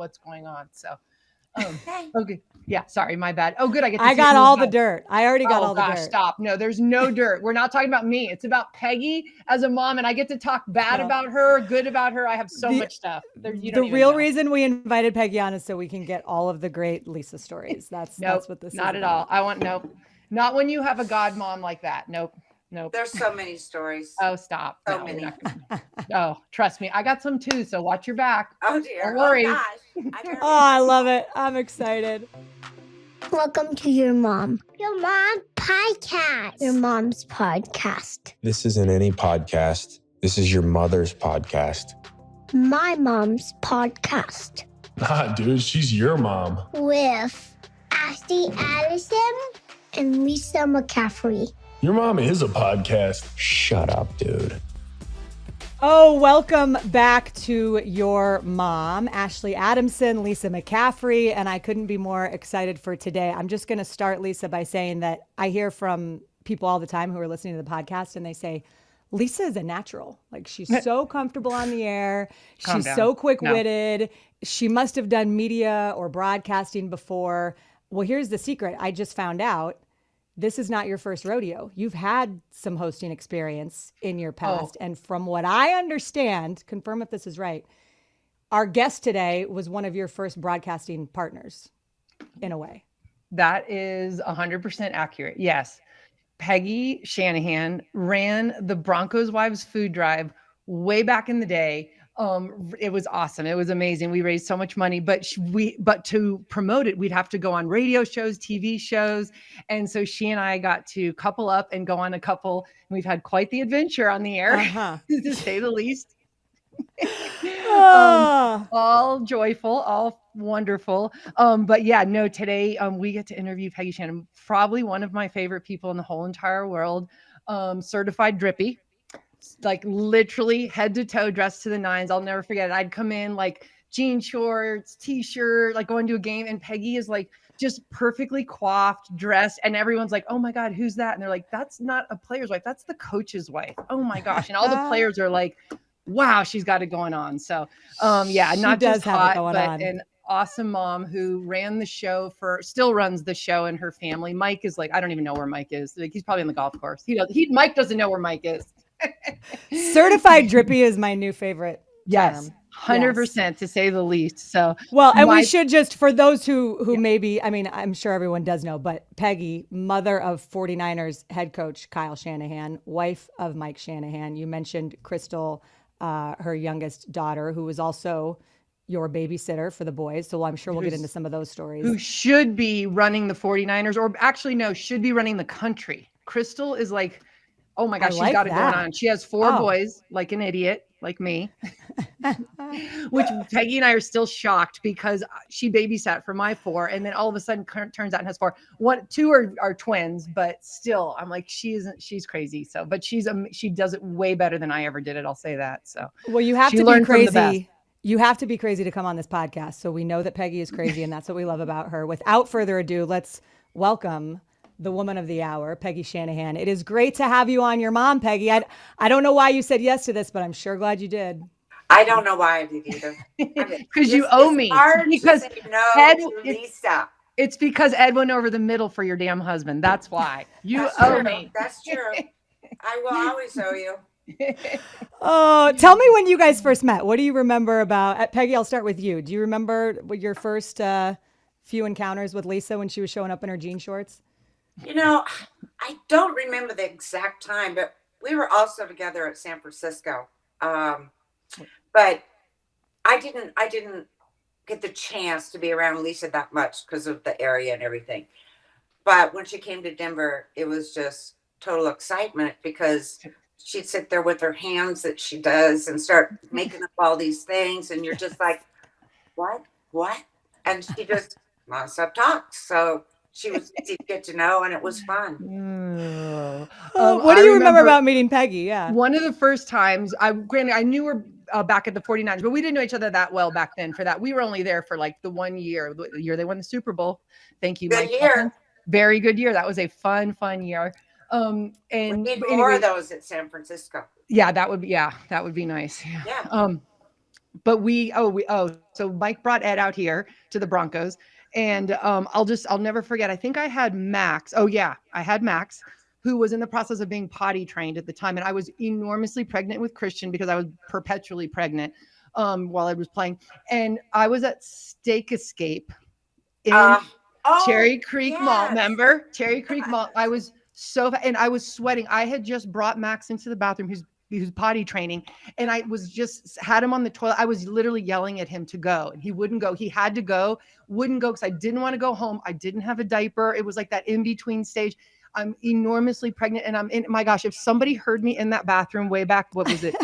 what's going on. So, okay. Yeah, sorry, my bad. Oh, good. I got all the dirt. I already got all the dirt. Stop. No, there's no dirt. We're not talking about me. It's about Peggy as a mom, and I get to talk bad about her, good about her. I have so much stuff. The real reason we invited Peggy on is so we can get all of the great Lisa stories. That's what this is. Not at all. I want not when you have a god mom like that. Nope. There's so many stories. Oh, stop. So many. Oh, trust me. I got some too, so watch your back. Oh, dear. Don't worry. Oh, gosh. I love it. I'm excited. Welcome to Your Mom. Your Mom Podcast. Your Mom's Podcast. This isn't any podcast. This is your mother's podcast. My Mom's Podcast. Nah, dude, she's your mom. With Ashley Addison and Lisa McCaffrey. Your mom is a podcast. Shut up, dude. Oh, welcome back to Your Mom. Ashley Adamson, Lisa McCaffrey, and I couldn't be more excited for today. I'm just going to start, Lisa, by saying that I hear from people all the time who are listening to the podcast, and they say, Lisa is a natural. Like, she's so comfortable on the air. She's so quick-witted. No. She must have done media or broadcasting before. Well, here's the secret. I just found out. This is not your first rodeo. You've had some hosting experience in your past. And from what I understand, confirm if this is right, our guest today was one of your first broadcasting partners, in a way. That is 100% accurate. Yes. Peggy Shanahan ran the Broncos Wives Food Drive way back in the day. It was awesome. It was amazing. We raised so much money, but to promote it, we'd have to go on radio shows, TV shows. And so she and I got to couple up and go on a couple. And we've had quite the adventure on the air, to say the least. All joyful, all wonderful. But yeah, no, today we get to interview Peggy Shanahan, probably one of my favorite people in the whole entire world, certified drippy. Like literally head to toe, dressed to the nines. I'll never forget it. I'd come in like jean shorts, t-shirt, like going to a game. And Peggy is like just perfectly coiffed, dressed. And everyone's like, oh my God, who's that? And they're like, that's not a player's wife. That's the coach's wife. Oh my gosh. And all the players are like, wow, she's got it going on. So yeah, not just hot, but an awesome mom who still runs the show and her family. Mike is like, I don't even know where Mike is. Like, he's probably on the golf course. Mike doesn't know where Mike is. Certified drippy is my new favorite. Yes, 100% to say the least. So we should just, for those who maybe, I mean, I'm sure everyone does know, but Peggy, mother of 49ers head coach Kyle Shanahan, wife of Mike Shanahan. You mentioned Crystal, her youngest daughter, who was also your babysitter for the boys. So I'm sure we'll get into some of those stories. Who should be running the 49ers, or actually no, should be running the country. Crystal is like, oh my gosh, she's got it going on. She has 4 boys, like an idiot, like me, which Peggy and I are still shocked because she babysat for my 4. And then all of a sudden turns out and has 4. 2 are twins, but still I'm like, she's crazy. So, but she does it way better than I ever did it. I'll say that. So, well, you have to be crazy. You have to be crazy to come on this podcast. So we know that Peggy is crazy and that's what we love about her. Without further ado, let's welcome the woman of the hour, Peggy Shanahan. It is great to have you on Your Mom, Peggy. I don't know why you said yes to this, but I'm sure glad you did. I don't know why I did either. Because you owe me. Because Lisa. It's because Ed went over the middle for your damn husband. That's why. You owe me. That's true. I will always owe you. Oh, tell me when you guys first met. What do you remember about Peggy? I'll start with you. Do you remember your first few encounters with Lisa when she was showing up in her jean shorts? You know, I don't remember the exact time, but we were also together at San Francisco. But I didn't get the chance to be around Lisa that much because of the area and everything. But when she came to Denver, it was just total excitement because she'd sit there with her hands that she does and start making up all these things. And you're just like, what? And she just nonstop talks. So she was easy to get to know, and it was fun. What do you remember about meeting Peggy? Yeah. One of the first times, I knew her back at the 49ers, but we didn't know each other that well back then for that. We were only there for like the 1 year, the year they won the Super Bowl. Thank you, Mike. Good year. Very good year. That was a fun year. And we need more of those at San Francisco. Yeah, that would be nice. Yeah. But so Mike brought Ed out here to the Broncos, and I'll never forget. I think I had Max. Oh yeah, I had Max, who was in the process of being potty trained at the time, and I was enormously pregnant with Christian because I was perpetually pregnant while I was playing, and I was at Steak Escape in Cherry Creek Mall. Remember Cherry Creek Mall? I was and I was sweating. I had just brought Max into the bathroom. Who's potty training, and I was just had him on the toilet. I was literally yelling at him to go, and he wouldn't go. He had to go, wouldn't go because I didn't want to go home. I didn't have a diaper. It was like that in between stage. I'm enormously pregnant, and I'm in. My gosh, if somebody heard me in that bathroom way back, what was it?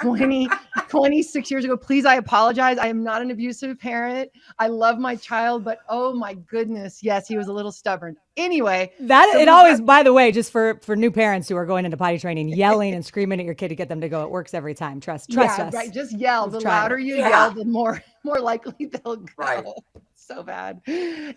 26 years ago. Please, I apologize. I am not an abusive parent. I love my child, but oh my goodness. Yes, he was a little stubborn. Anyway. By the way, just for new parents who are going into potty training, yelling and screaming at your kid to get them to go, it works every time. Trust us. Right. Just yell. The louder you yell, the more likely they'll go. Right. So bad.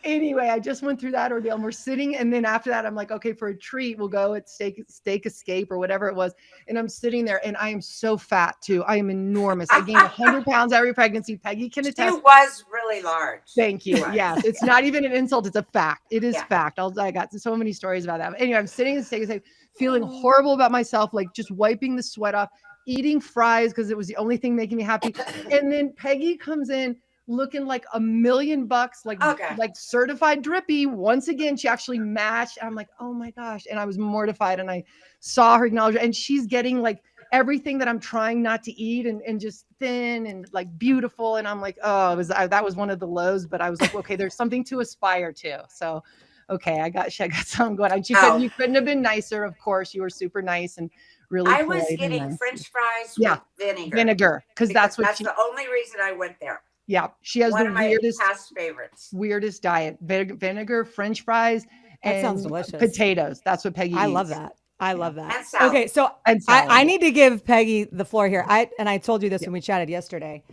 Anyway, I just went through that ordeal and we're sitting. And then after that, I'm like, okay, for a treat, we'll go at Steak Escape or whatever it was. And I'm sitting there and I am so fat too. I am enormous. I gained 100 pounds every pregnancy. Peggy can attest. She was really large. Thank you. Yes. It's not even an insult. It's a fact. It is fact. I got so many stories about that. But anyway, I'm sitting at Steak Escape feeling horrible about myself, like just wiping the sweat off, eating fries because it was the only thing making me happy. And then Peggy comes in looking like $1,000,000, like certified drippy. Once again, she actually matched. I'm like, oh my gosh. And I was mortified and I saw her acknowledge it. And she's getting like everything that I'm trying not to eat and just thin and like beautiful. And I'm like, oh, that was one of the lows, but I was like, okay, there's something to aspire to. So, okay, I got something going on. You couldn't have been nicer. Of course, you were super nice and really. I was getting French fries with vinegar because that's the only reason I went there. Yeah, she has one of my past favorites. Weirdest diet: vinegar, French fries, and that sounds delicious. Potatoes. That's what Peggy eats. I love that. I love that. Okay, so I need to give Peggy the floor here. I told you this when we chatted yesterday.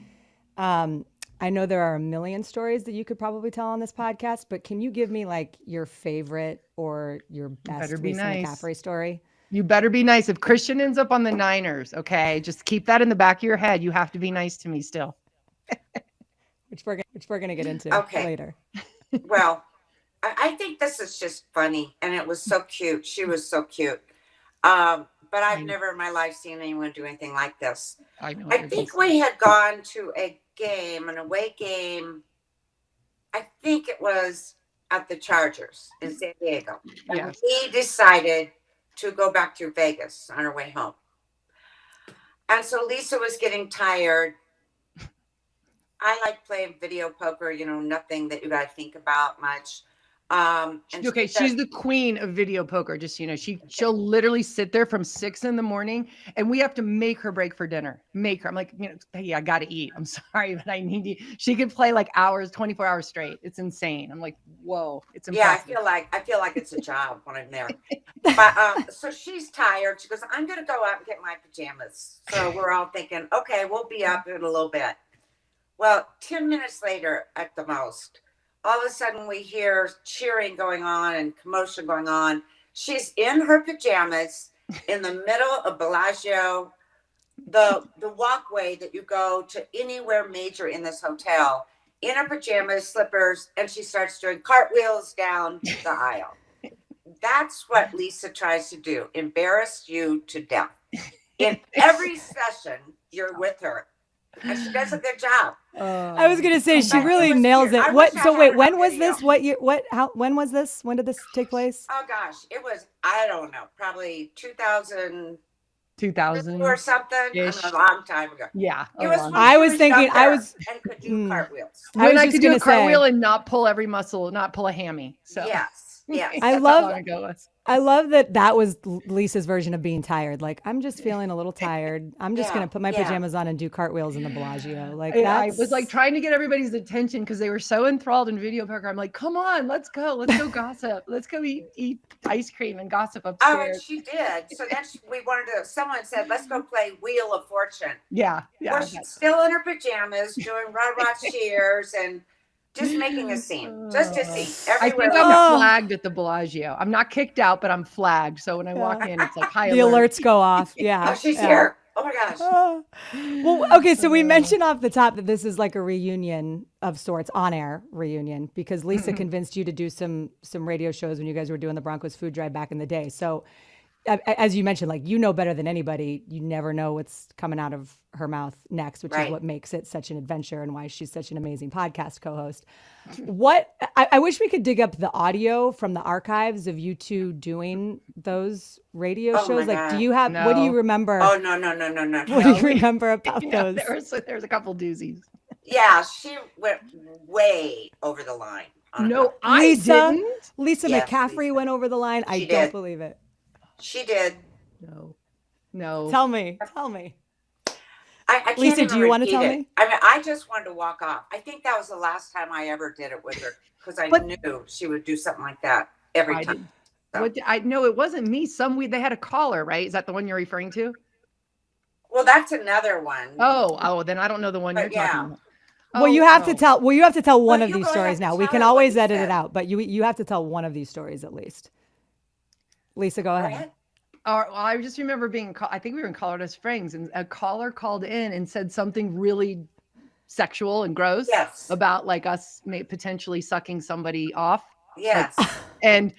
I know there are a million stories that you could probably tell on this podcast, but can you give me like your favorite or your best Lisa McCaffrey story? You better be nice. If Christian ends up on the Niners, okay, just keep that in the back of your head. You have to be nice to me still. Which we're gonna get into later. Well, I think this is just funny, and it was so cute. She was so cute, but I've never in my life seen anyone do anything like this. I think we had gone to an away game. I think it was at the Chargers in San Diego. And we decided to go back to Vegas on our way home, and so Lisa was getting tired. I like playing video poker, nothing that you got to think about much. She's the queen of video poker. Just, she'll literally sit there from 6 a.m. and we have to make her break for dinner. Make her. I'm like, hey, I got to eat. I'm sorry, but I need you. She could play like 24 hours straight. It's insane. I'm like, whoa, it's impressive. Yeah, I feel like it's a job when I'm there. But so she's tired. She goes, I'm going to go out and get my pajamas. So we're all thinking, okay, we'll be up in a little bit. Well, 10 minutes later at the most, all of a sudden we hear cheering going on and commotion going on. She's in her pajamas in the middle of Bellagio, the walkway that you go to anywhere major in this hotel, in her pajamas, slippers, and she starts doing cartwheels down the aisle. That's what Lisa tries to do, embarrass you to death. In every session, you're with her. And she does a good job. I was going to say she really nails it. When was this? What year? When was this? When did this take place? Oh gosh, it was, I don't know, probably 2000 or something. A long time ago. Yeah. I was thinking and could do cartwheels. When I could do a cartwheel and not pull every muscle, not pull a hammy. So yes. I love that was Lisa's version of being tired. Like, I'm just feeling a little tired. I'm just going to put my pajamas on and do cartwheels in the Bellagio. Like, I was like trying to get everybody's attention because they were so enthralled in video poker. I'm like, come on, let's go gossip. Let's go eat ice cream and gossip upstairs. Oh, and she did. So then someone said, let's go play Wheel of Fortune. Yeah. Where she's still in her pajamas doing rah-rah cheers and just making a scene, just a scene. Everywhere. I think I'm flagged at the Bellagio. I'm not kicked out, but I'm flagged. So when I walk in, it's like high the alert. alerts go off. Yeah. Oh, she's here. Oh my gosh. Well, okay, so we mentioned off the top that this is like a reunion of sorts, on-air reunion, because Lisa convinced you to do some radio shows when you guys were doing the Broncos food drive back in the day. So as you mentioned, like, you know better than anybody, you never know what's coming out of her mouth next, which is what makes it such an adventure and why she's such an amazing podcast co-host. I wish we could dig up the audio from the archives of you two doing those radio shows. Like, do you have, what do you remember? Oh, no. What do you remember about those? There's a couple doozies. Yeah, she went way over the line. No, I didn't. Lisa McCaffrey went over the line. I don't believe it. She did. No. Tell me. I can't Lisa, even do you want to tell repeat it. me? I mean, I just wanted to walk off. I think that was the last time I ever did it with her because I knew she would do something like that every time. So. I know it wasn't me. They had a caller, right? Is that the one you're referring to? Well, that's another one. Oh, then I don't know the one you're talking about. Well, you have to tell. Well, you have to tell one of these stories now. We can always edit it out, but you have to tell one of these stories at least. Lisa, go ahead. Well, I just remember I think we were in Colorado Springs, and a caller called in and said something really sexual and gross about like us potentially sucking somebody off. Yes. And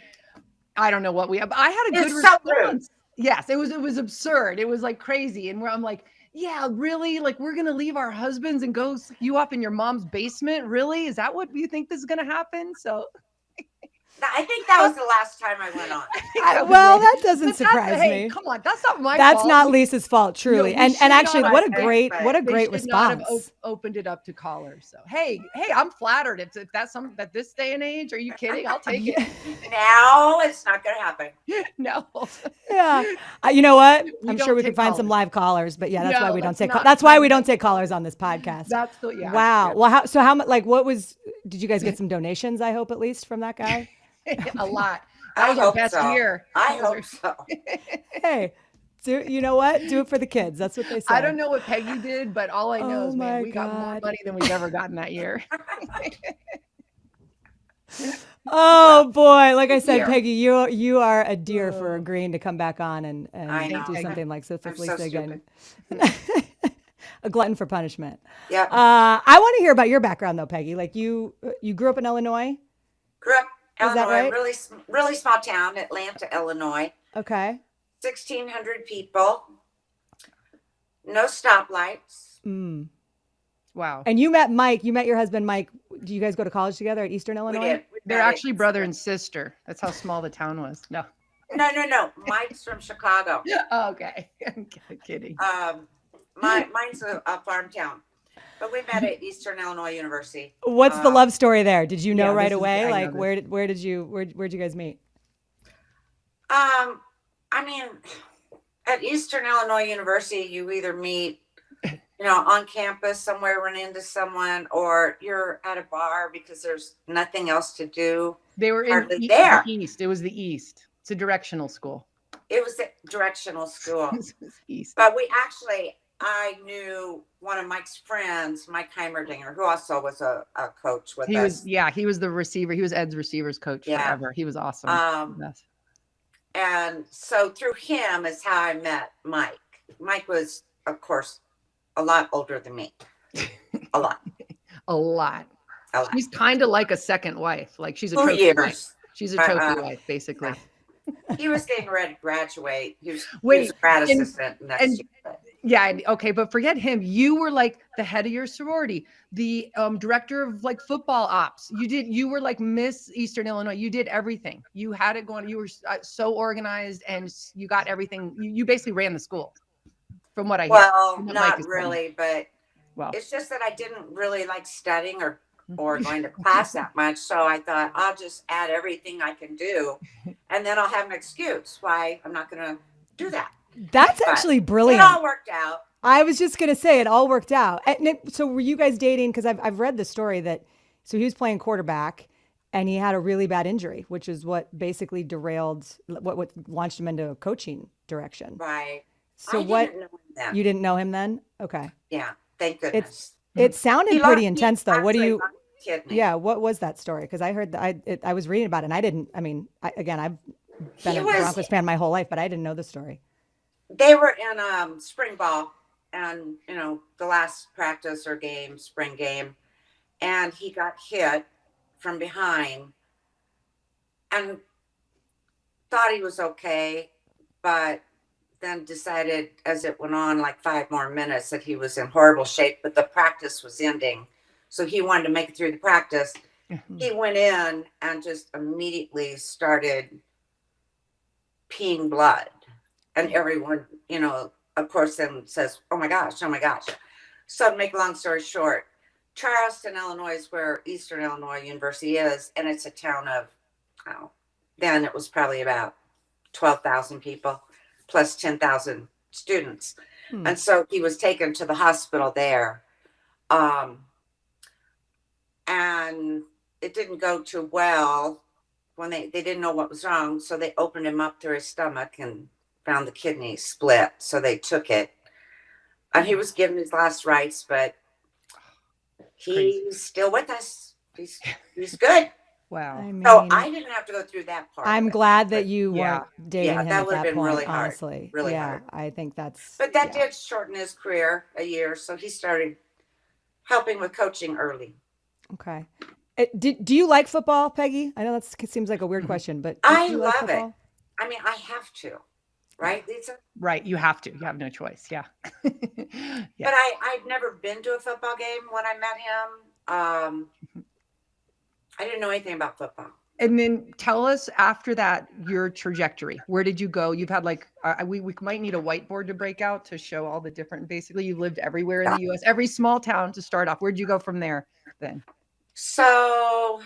I don't know what I had a good response. Yes, it was absurd. It was like crazy. And I'm like, yeah, really? Like, we're going to leave our husbands and go suck you up in your mom's basement? Really? Is that what you think this is going to happen? So I think that was the last time I went on. That doesn't surprise me. Come on, that's not my fault. That's not Lisa's fault, truly. No, and actually, what a great response. Not have opened it up to callers. So hey, I'm flattered. If that's something that this day and age, are you kidding? I'll take it. Now it's not going to happen. No. Yeah. You know what? I'm sure we can find some live callers, but that's why we don't take. That's why we don't take callers on this podcast. That's wow. Well, how much? Like, what was? Did you guys get some donations? I hope at least from that guy. A lot. That was our best year. I hope so. Hey, you know what? Do it for the kids. That's what they say. I don't know what Peggy did, but all I know is, man, we got more money than we've ever gotten that year. Oh boy! Like I said, Peggy, you are a dear for agreeing to come back on and do something like this with Lisa again. A glutton for punishment. Yeah. I want to hear about your background though, Peggy. Like you grew up in Illinois. Grew up. Is that right? Really small town, Atlanta, Illinois. Okay. 1,600 people. No stoplights. Wow. And you met Mike. You met your husband, Mike. Do you guys go to college together at Eastern Illinois? We did. They're actually brother and sister. That's how small the town was. No. Mike's from Chicago. Oh, okay. I'm kidding. Mine's a farm town. But we met at Eastern Illinois University. What's the love story there? Did you know right away? Like, where'd you guys meet? I mean, at Eastern Illinois University, you either meet, on campus somewhere, run into someone, or you're at a bar because there's nothing else to do. They were in the East. It was the East. It's a directional school. It was a directional school. East. But I knew one of Mike's friends, Mike Heimerdinger, who also was a coach with us. He was the receiver. He was Ed's receivers coach forever. He was awesome. And so through him is how I met Mike. Mike was, of course, a lot older than me. A lot. A lot. She's kind of like a second wife. Like she's a 2 trophy years. wife. She's a trophy wife, basically. He was getting ready to graduate. He was a grad assistant next year. Yeah, okay, but forget him. You were like the head of your sorority, the director of like football ops. You were like Miss Eastern Illinois. You did everything. You had it going. You were so organized, and you got everything. You basically ran the school, from what I hear. Well, not really, but it's just that I didn't really like studying or going to class that much. So I thought I'll just add everything I can do, and then I'll have an excuse why I'm not going to do that. That's actually brilliant. It all worked out. I was just going to say it all worked out. So were you guys dating? Because I've read the story so he was playing quarterback and he had a really bad injury, which is what basically derailed, what launched him into a coaching direction. Right. So didn't know him then. You didn't know him then? Okay. Yeah. Thank goodness. It sounded pretty intense though. What do you? Me. Yeah. What was that story? Because I heard I was reading about it and I've been a Broncos fan my whole life, but I didn't know the story. they were in spring ball, and the last practice or game, spring game, and he got hit from behind, and thought he was okay, but then decided as it went on, like 5 more minutes, that he was in horrible shape, but the practice was ending. So he wanted to make it through the practice. He went in and just immediately started peeing blood. And everyone, of course, then says, oh my gosh, oh my gosh. So to make a long story short, Charleston, Illinois is where Eastern Illinois University is. And it's a town of, then it was probably about 12,000 people plus 10,000 students. And so he was taken to the hospital there. And it didn't go too well when they didn't know what was wrong. So they opened him up through his stomach and found the kidney split. So they took it. And he was given his last rites, but he's still with us. He's good. Wow. I mean, So I didn't have to go through that part. I'm glad that you weren't dating him that at would have that been point, really hard. honestly. Really yeah, hard. I think that's. But that did shorten his career a year. So he started helping with coaching early. Okay. Do you like football, Peggy? I know that seems like a weird question, but I do you like love it. football? I mean, I have to, right, Lisa? Right. You have to. You have no choice. Yeah. But I'd never been to a football game when I met him. I didn't know anything about football. And then tell us after that, your trajectory. Where did you go? You've had we might need a whiteboard to break out to show all the different, basically you lived everywhere in the US, every small town to start off. Where'd you go from there then? So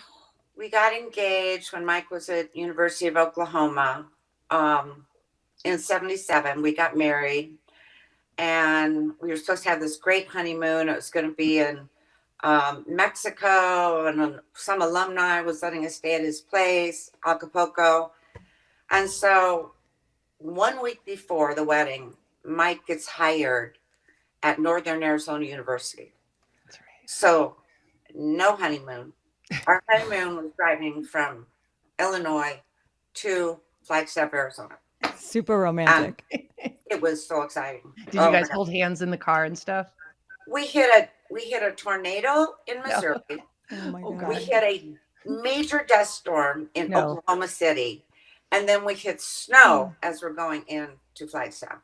we got engaged when Mike was at University of Oklahoma. In 1977, we got married, and we were supposed to have this great honeymoon. It was going to be in Mexico, and some alumni was letting us stay at his place, Acapulco. And so 1 week before the wedding, Mike gets hired at Northern Arizona University. That's right. So no honeymoon. Our honeymoon was driving from Illinois to Flagstaff, Arizona. Super romantic. It was so exciting. Did you guys hold hands in the car and stuff? We hit a tornado in Missouri. Oh my God. We hit a major dust storm in Oklahoma City, and then we hit snow as we're going into Flagstaff.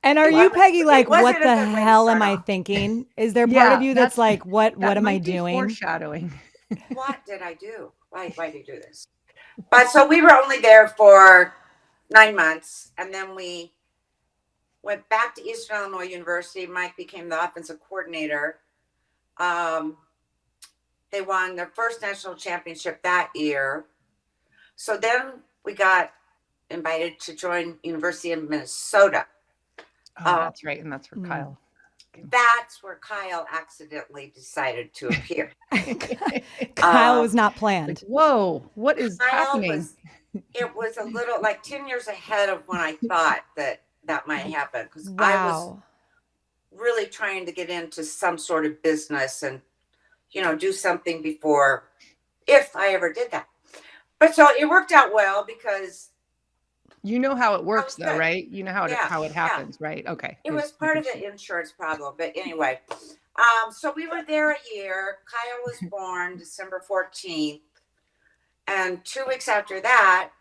And are you, Peggy, like, what wasn't a the good way to hell start am I off. thinking? Is there part of you that's like, what am I might be doing? Foreshadowing. What did I do? Why did you do this? But so we were only there for 9 months, and then we went back to Eastern Illinois University. Mike became the offensive coordinator. They won their first national championship that year. So then we got invited to join University of Minnesota. Oh, that's right. And that's where Kyle. That's where Kyle accidentally decided to appear. Kyle was not planned. Like, whoa, what is happening? It was a little like 10 years ahead of when I thought that might happen, because Wow. I was really trying to get into some sort of business and do something before, if I ever did that. But so it worked out well, because you know how it works though, good. right? You know how it happens, right? Okay. It was part of the insurance problem, but anyway. So we were there a year. Kyle was born December 14th. And 2 weeks after that,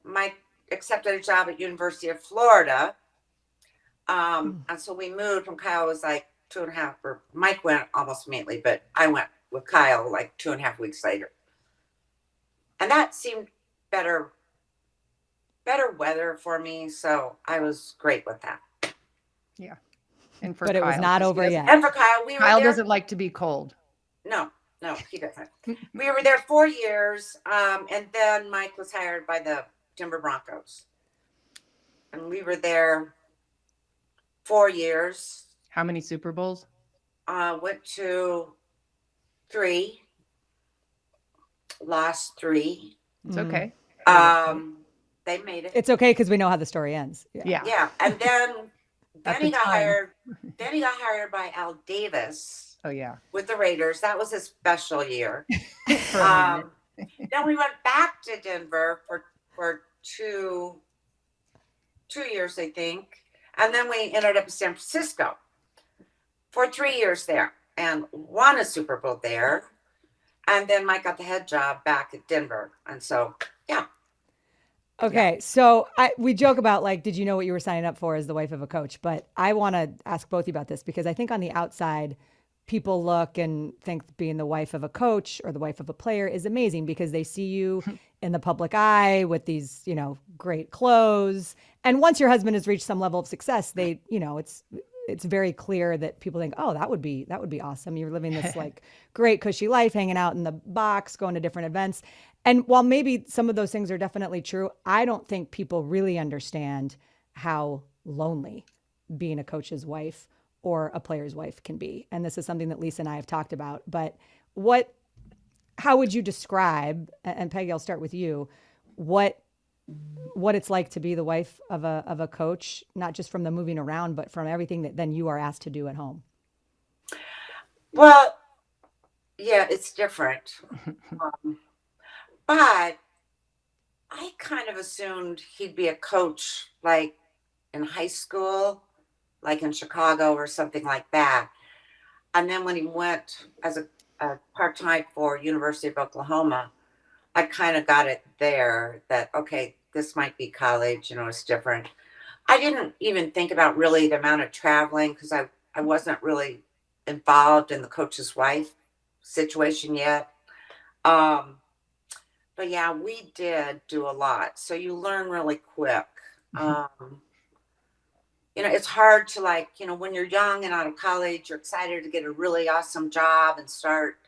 Mike accepted a job at University of Florida. And so we moved when Kyle was like 2.5, or Mike went almost immediately, but I went with Kyle like 2.5 weeks later. And that seemed better weather for me. So I was great with that. Yeah. And for But Kyle, it was not over yet. And for Kyle, Kyle doesn't like to be cold. No, he doesn't. We were there 4 years, and then Mike was hired by the Denver Broncos, and we were there 4 years. How many Super Bowls? Went to 3, lost 3. It's okay. They made it. It's okay because we know how the story ends. Yeah, and then At he the got time. hired. Then he got hired by Al Davis Oh yeah. with the Raiders. That was a special year. For a minute. Then we went back to Denver for 2 years, I think. And then we ended up in San Francisco for 3 years there and won a Super Bowl there. And then Mike got the head job back at Denver. And so, yeah. Okay, so we joke about like, did you know what you were signing up for as the wife of a coach? But I want to ask both of you about this because I think on the outside, people look and think being the wife of a coach or the wife of a player is amazing because they see you in the public eye with these, great clothes. And once your husband has reached some level of success, it's very clear that people think, oh, that would be awesome. You're living this like great cushy life, hanging out in the box, going to different events. And while maybe some of those things are definitely true, I don't think people really understand how lonely being a coach's wife or a player's wife can be. And this is something that Lisa and I have talked about. But how would you describe, and Peggy, I'll start with you, what it's like to be the wife of a coach, not just from the moving around, but from everything that then you are asked to do at home? Well, yeah, it's different. But I kind of assumed he'd be a coach like in high school, like in Chicago or something like that. And then when he went as a part-time for University of Oklahoma, I kind of got it there that, okay, this might be college, it's different. I didn't even think about really the amount of traveling because I wasn't really involved in the coach's wife situation yet. But yeah, we did do a lot. So you learn really quick. It's hard to when you're young and out of college, you're excited to get a really awesome job and start,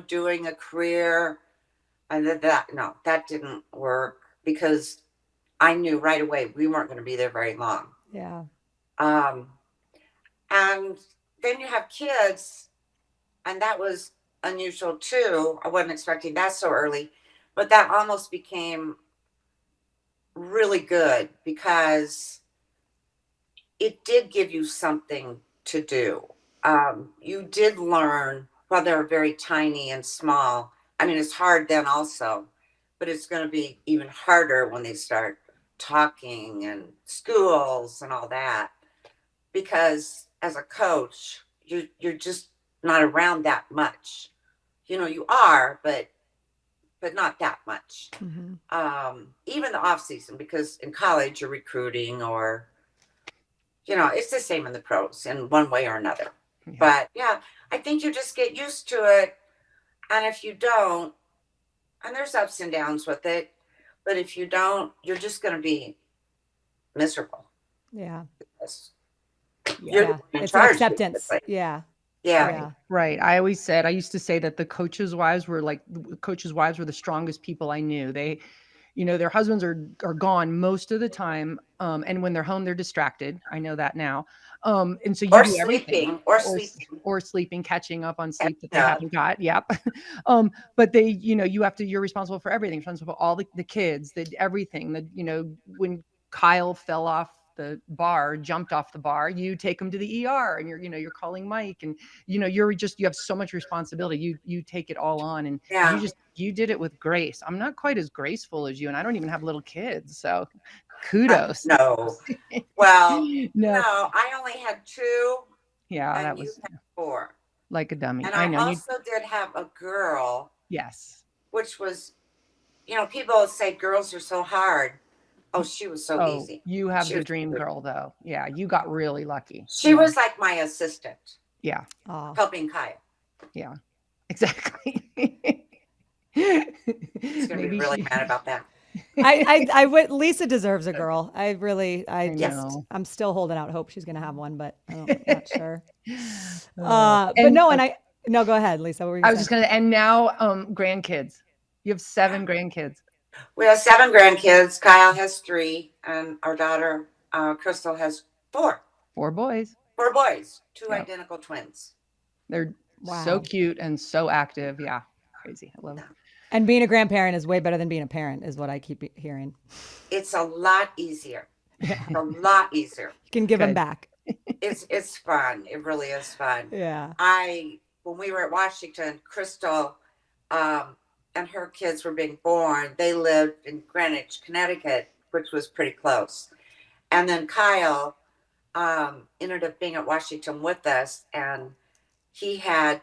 doing a career. And that didn't work because I knew right away we weren't going to be there very long. Yeah. And then you have kids, and that was unusual too. I wasn't expecting that so early, but that almost became really good because it did give you something to do. You did learn, while they're very tiny and small. I mean, it's hard then also, but it's going to be even harder when they start talking and schools and all that. Because as a coach, you're just not around that much. You are, but not that much. Mm-hmm. Even the off season, because in college you're recruiting or, it's the same in the pros in one way or another. Yeah. But yeah, I think you just get used to it. And if you don't, and there's ups and downs with it, but if you don't, you're just going to be miserable. Yeah. You're in it's charge, an acceptance. basically. Yeah. Right. I used to say that the coaches' wives were the strongest people I knew. They, their husbands are gone most of the time. And when they're home, they're distracted. I know that now. And so you Or do everything or sleeping, catching up on sleep that they haven't got. Yep. But they, you're responsible for everything, responsible for all the kids, everything that, when Kyle fell off the bar, jumped off the bar, you take him to the ER and you're calling Mike and, you have so much responsibility. You take it all on and you did it with grace. I'm not quite as graceful as you. And I don't even have little kids. So kudos. No. Well, no, I only had 2. Yeah. And That you was had 4. like a dummy. And I know. I also did have a girl. Yes. Which was, people say girls are so hard. Oh, she was so easy. You have the dream girl, though. Yeah, you got really lucky. She was like my assistant. Yeah. Helping Kyle. Yeah, exactly. She's going to be really mad about that. I would. Lisa deserves a girl. I'm still holding out hope she's going to have one, but I'm not sure. Go ahead, Lisa. What were you I was just going to, and now grandkids. You have 7 grandkids. We have 7 grandkids. Kyle has 3, and our daughter, Crystal, has 4. 4 boys. 4 boys, 2 identical twins. They're so cute and so active. Yeah, crazy. I love it. And being a grandparent is way better than being a parent, is what I keep hearing. It's a lot easier. A lot easier. You can give them back. It's fun. It really is fun. Yeah. When we were at Washington, Crystal, and her kids were being born, they lived in Greenwich, Connecticut, which was pretty close. And then Kyle ended up being at Washington with us, and he had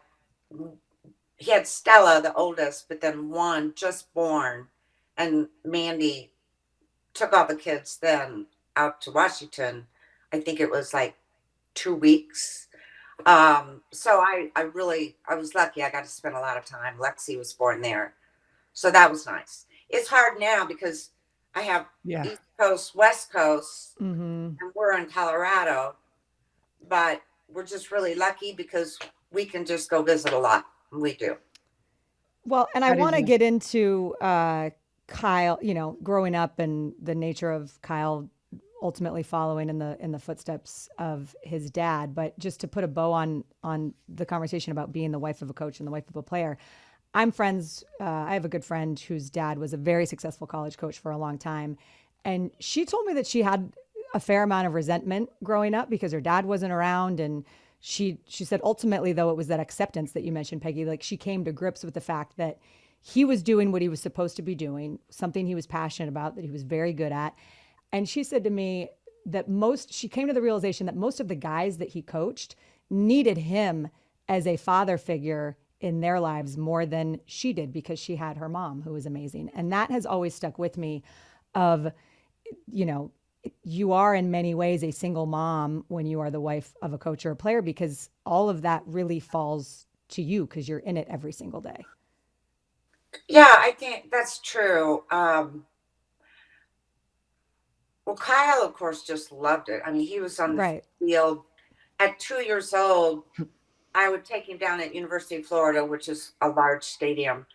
Stella, the oldest, but then one just born, and Mandy took all the kids then out to Washington. I think it was like 2 weeks. So I was lucky. I got to spend a lot of time. Lexi was born there, so that was nice. It's hard now because I have East Coast, West Coast, and we're in Colorado, but we're just really lucky because we can just go visit a lot. We do. Well, and I want to get into Kyle, growing up and the nature of Kyle ultimately following in the footsteps of his dad. But just to put a bow on the conversation about being the wife of a coach and the wife of a player, I'm friends. I have a good friend whose dad was a very successful college coach for a long time. And she told me that she had a fair amount of resentment growing up because her dad wasn't around. And she said ultimately, though, it was that acceptance that you mentioned, Peggy. Like, she came to grips with the fact that he was doing what he was supposed to be doing, something he was passionate about, that he was very good at. And she said to me that she came to the realization that most of the guys that he coached needed him as a father figure in their lives more than she did, because she had her mom, who was amazing. And that has always stuck with me of, you are in many ways a single mom when you are the wife of a coach or a player, because all of that really falls to you because you're in it every single day. Yeah, I think that's true. Well, Kyle, of course, just loved it. I mean, he was on the field at 2 years old. I would take him down at University of Florida, which is a large stadium.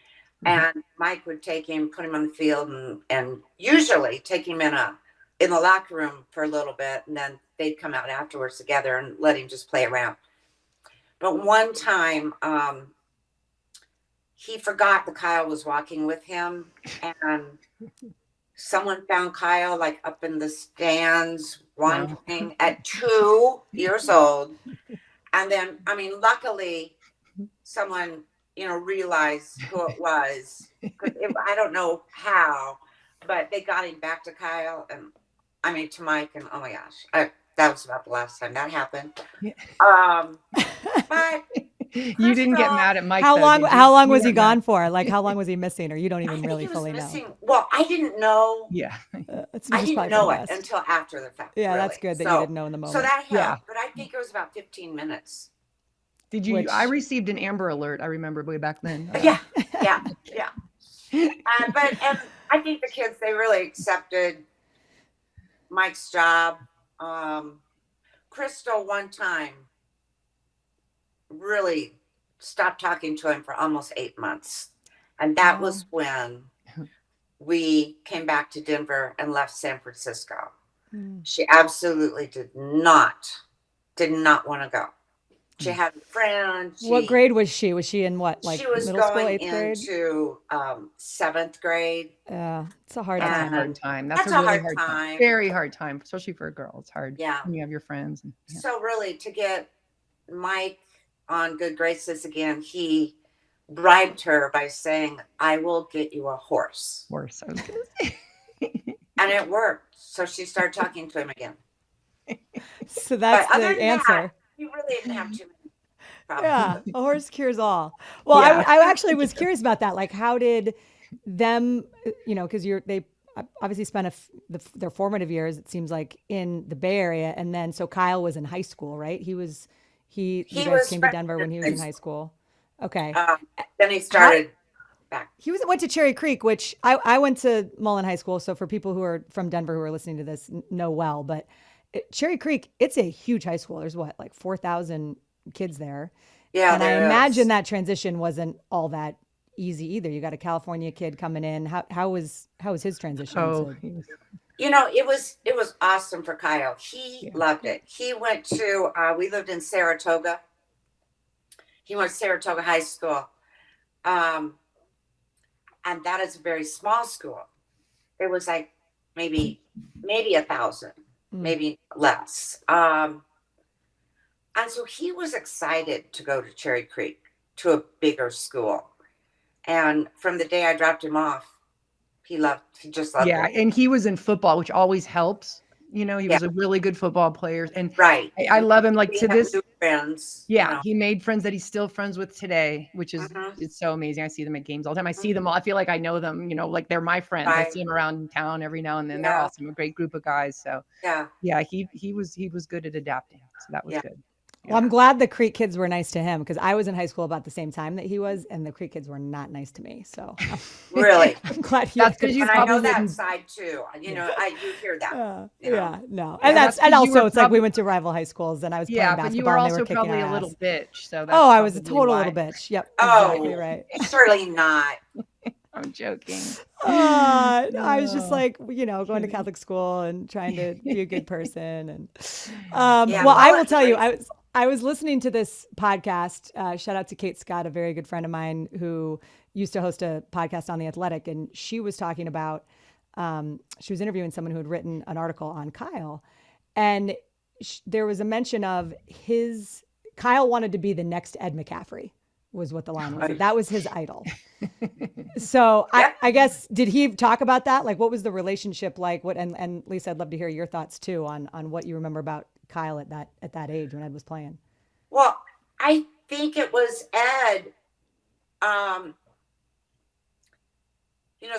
And Mike would take him, put him on the field, and usually take him in the locker room for a little bit. And then they'd come out afterwards together and let him just play around. But one time, he forgot that Kyle was walking with him, and someone found Kyle like up in the stands wandering at 2 years old. And then, I mean, luckily someone, realized who it was. I don't know how, but they got him back to Kyle and to Mike, and oh my gosh, that was about the last time that happened. But you didn't get mad at Mike. How long was he gone for? Like, how long was he missing, or you don't even really fully know? Well, I didn't know. Yeah. I didn't know it until after the fact. Yeah, really. That's good that you didn't know in the moment. So that helped, but I think it was about 15 minutes. Did you? I received an Amber Alert. I remember way back then. Yeah. But I think the kids, they really accepted Mike's job. Crystal one time really stopped talking to him for almost 8 months. And that was when we came back to Denver and left San Francisco. She absolutely did not want to go. She had a friend. What grade was she? Was she in what, like she was middle school, going 8th grade? Into 7th grade. Yeah, it's a hard time. That's a really hard time. Very hard time, especially for a girl. It's hard. Yeah. When you have your friends. So really, to get Mike on good graces again, he bribed her by saying, "I will get you a horse." I was gonna say. And it worked. So she started talking to him again. So that's the answer. You really didn't have too many problems. Yeah, a horse cures all. Well, I actually was curious about that. Like, how did them, because they obviously spent their formative years, it seems like, in the Bay Area, and then so Kyle was in high school, right? You guys came to Denver when he was in high school. Okay. Then he started back. He went to Cherry Creek, which I went to Mullen High School. So for people who are from Denver who are listening to this, know well, but Cherry Creek, it's a huge high school. There's like 4,000 kids there. Yeah. And I imagine that transition wasn't all that easy either. You got a California kid coming in. How was his transition? It was awesome for Kyle. He loved it. He went to, we lived in Saratoga. He went to Saratoga High School. And that is a very small school. It was like maybe 1,000. Maybe less. And so he was excited to go to Cherry Creek, to a bigger school. And from the day I dropped him off, he just loved it. Yeah, and he was in football, which always helps. You know, he Yeah. was a really good football player, and Right. I love him. Like We to have this, new friends. yeah, he made friends that he's still friends with today, which is Mhm. it's so amazing. I see them at games all the time. I see them all. I feel like I know them. You know, like they're my friends. I Right. see them around town every now and then. They're Yeah. awesome. A great group of guys. So Yeah. yeah, he was good at adapting. So that was Yeah. good. Well, I'm glad the Creek kids were nice to him because I was in high school about the same time that he was, and the Creek kids were not nice to me. So Really. I'm glad he That's had good 'cause you And I probably know that wouldn't- side too. You know, you hear that. You know? yeah, no. Yeah, And that's and 'cause you also were it's like we probably- went to rival high schools and I was playing Yeah, but you basketball were and they were also kicking probably our a little ass. bitch. So that's Oh, I was a probably total why. little bitch. Yep, Oh, exactly right. surely not. I'm joking. I was just No, like, you know, going to kidding. Catholic school and trying to be a good person. And Yeah, well, I well, will that's tell you, great. I was listening to this podcast. Shout out to Kate Scott, a very good friend of mine who used to host a podcast on The Athletic, and she was talking about. She was interviewing someone who had written an article on Kyle, and there was a mention of Kyle wanted to be the next Ed McCaffrey. Was what the line was. That was his idol. So Yep. I guess, did he talk about that? Like, what was the relationship like? And Lisa, I'd love to hear your thoughts too on what you remember about Kyle at that age when Ed was playing. Well, I think it was Ed, um,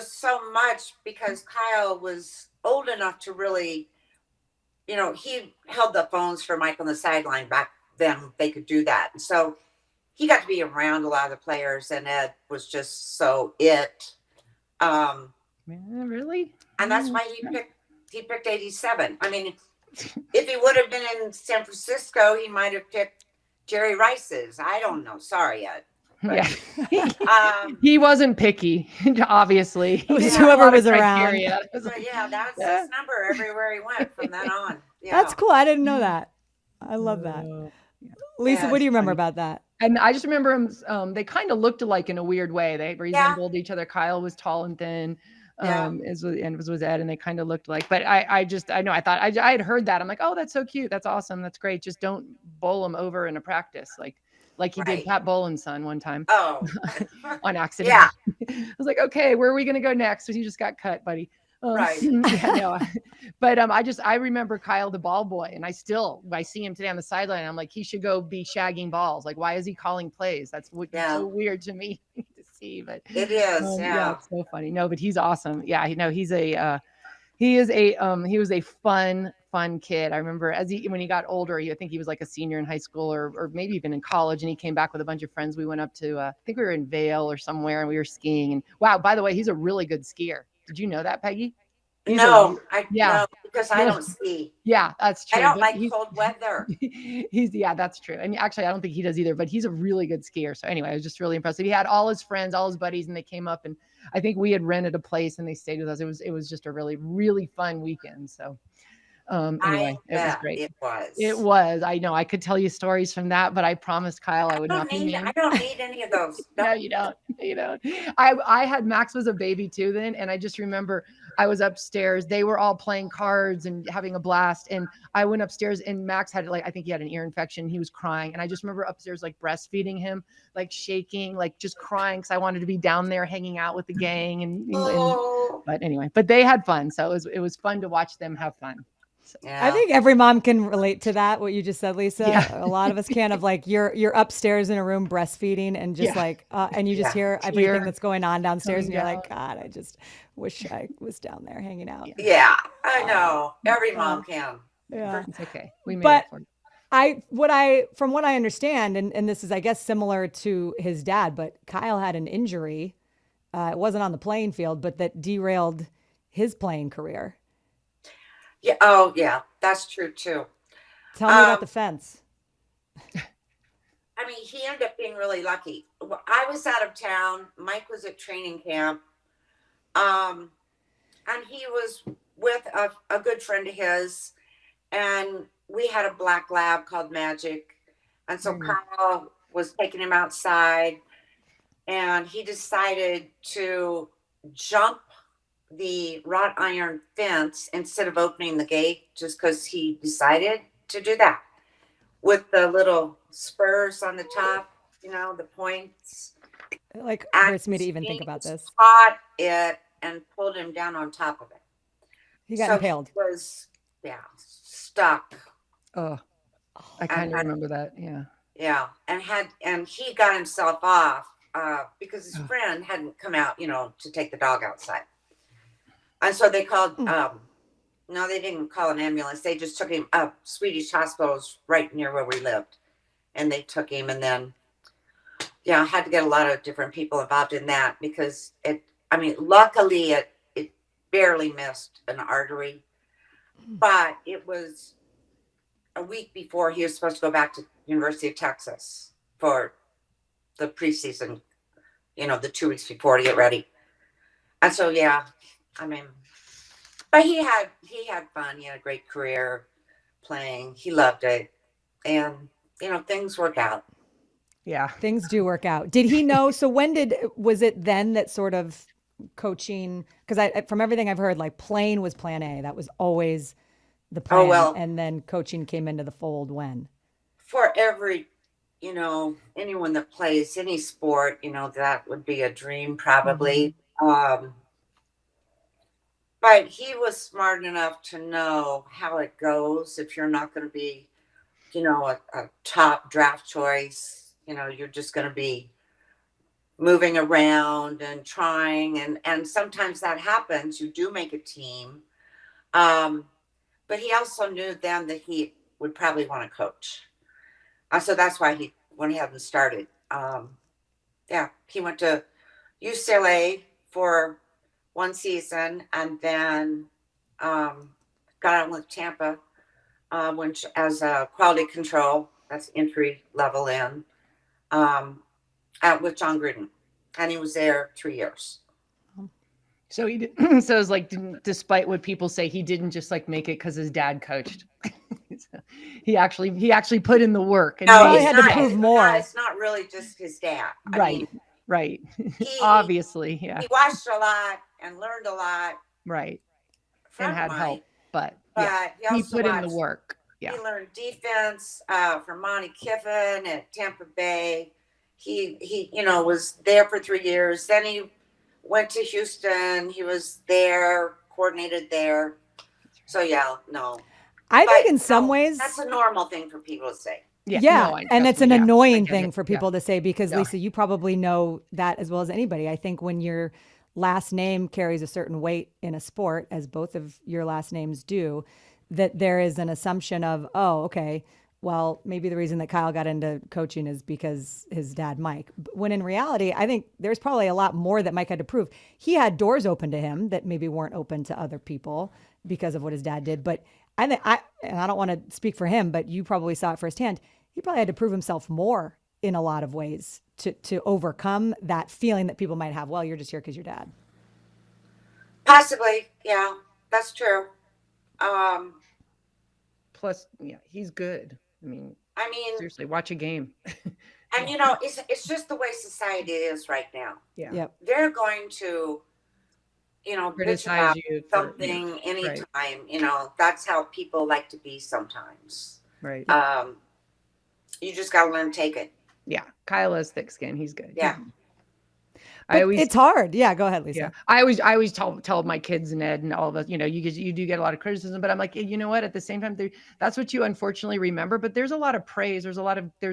so much because Kyle was old enough to really, he held the phones for Mike on the sideline back then. They could do that. And so he got to be around a lot of the players, and Ed was just so it. Um, Yeah, really? and that's why he picked 87. I mean, if he would have been in San Francisco, he might have picked Jerry Rice's. I don't know. Sorry, Ed. But, Yeah. He wasn't picky, obviously. It was He had a whoever lot of was around. criteria. but yeah, that was his number everywhere he went from then on. Yeah. That's cool. I didn't know that. I love that. Lisa, Yeah, what do you it's remember funny. about that? And I just remember him. They kind of looked alike in a weird way. They resembled each other. Kyle was tall and thin, Yeah. was Ed, and they kind of looked alike. But I know I thought I had heard that. I'm like, oh, that's so cute. That's awesome. That's great. Just don't bowl him over in a practice, like he did Right. Pat Bolin's son one time Oh, on accident. yeah. I was like, okay, where are we gonna go next? You just got cut, buddy. Right. Yeah, no. But I remember Kyle the ball boy, and I see him today on the sideline. I'm like, he should go be shagging balls. Like, why is he calling plays? That's so weird to me to see. But It is. yeah, it's so funny. No, but he's awesome. Yeah, he's he was a fun kid. I remember when he got older, I think he was like a senior in high school or maybe even in college, and he came back with a bunch of friends. We went up to I think we were in Vail or somewhere, and we were skiing. And wow, by the way, he's a really good skier. Did you know that, Peggy? No, because I No. don't ski. Yeah, that's true. I don't But like cold weather. That's true. And actually, I don't think he does either, but he's a really good skier. So anyway, I was just really impressive. He had all his friends, all his buddies, and they came up, and I think we had rented a place and they stayed with us. It was just a really, really fun weekend. So anyway, it was great. It was. I know I could tell you stories from that, but I promised Kyle I would not be mean. I don't need any of those. No, you don't. I had Max was a baby too then, and I just remember I was upstairs. They were all playing cards and having a blast, and I went upstairs, and Max had I think he had an ear infection. He was crying, and I just remember upstairs breastfeeding him, shaking, just crying because I wanted to be down there hanging out with the gang. But anyway, but they had fun, so it was fun to watch them have fun. So. Yeah. I think every mom can relate to that. What you just said, Lisa. Yeah. A lot of us can. Of you're upstairs in a room breastfeeding, and just and you just hear everything that's going on downstairs, and you're like, God, I just wish I was down there hanging out. Yeah, I know. Every mom can. Yeah, it's okay. We made it for you. From what I understand, and this is, I guess, similar to his dad, but Kyle had an injury. It wasn't on the playing field, but that derailed his playing career. Yeah. Oh, yeah. That's true too. Tell me about the fence. I mean, he ended up being really lucky. I was out of town. Mike was at training camp. And he was with a good friend of his, and we had a black lab called Magic. And so Kyle was taking him outside, and he decided to jump the wrought iron fence instead of opening the gate, just because he decided to do that with the little spurs on the top, the points. Hurts me to even think about this. Caught it and pulled him down on top of it. He got impaled. stuck. Oh, I kind of remember that. Yeah. Yeah, and he got himself off because his friend hadn't come out, to take the dog outside, and so they called. No, they didn't call an ambulance. They just took him up. Swedish hospitals right near where we lived, and they took him, and then I had to get a lot of different people involved in that because luckily it barely missed an artery, but it was a week before he was supposed to go back to University of Texas for the preseason, the 2 weeks before to get ready. And so, but he had fun. He had a great career playing. He loved it. And, things work out. Yeah. Things do work out. Did he know? So was it then that sort of coaching, because from everything I've heard, like playing was plan A. That was always the plan. Oh, well. And then coaching came into the fold when? For every, anyone that plays any sport, that would be a dream probably. Mm-hmm. But he was smart enough to know how it goes if you're not going to be, a top draft choice. You're just going to be moving around and trying. And sometimes that happens. You do make a team. But he also knew then that he would probably want to coach. So that's why when he hadn't started, he went to UCLA for one season and then got on with Tampa, which as a quality control, that's entry level in, with John Gruden. And he was there 3 years. So he did, so it's like, despite what people say, he didn't just like make it because his dad coached. he actually put in the work. And he had to prove more. It's not really just his dad. Right. Obviously, yeah. He watched a lot and learned a lot. Right. And had help, but he put in the work. Yeah. He learned defense from Monty Kiffin at Tampa Bay. He was there for 3 years. Then he went to Houston. He was there, coordinated there. So I think in some ways that's a normal thing for people to say. And it's an annoying thing for people to say because Lisa, you probably know that as well as anybody. I think when your last name carries a certain weight in a sport, as both of your last names do, that there is an assumption of, oh, okay, well, maybe the reason that Kyle got into coaching is because his dad, Mike. When in reality, I think there's probably a lot more that Mike had to prove. He had doors open to him that maybe weren't open to other people because of what his dad did. But I don't want to speak for him, but you probably saw it firsthand. He probably had to prove himself more in a lot of ways to overcome that feeling that people might have. Well, you're just here because your dad. Possibly, yeah, that's true. Plus, he's good. I mean, seriously, watch a game. And it's just the way society is right now. Yeah. Yep. They're going to, criticize you for something anytime. Right. That's how people like to be sometimes. Right. You just got to learn to take it. Yeah. Kyle has thick skin. He's good. Yeah. It's hard. Yeah. Go ahead, Lisa. Yeah. I always tell my kids and Ed and all of us, you do get a lot of criticism, but I'm like, you know what? At the same time, that's what you unfortunately remember. But there's a lot of praise. There's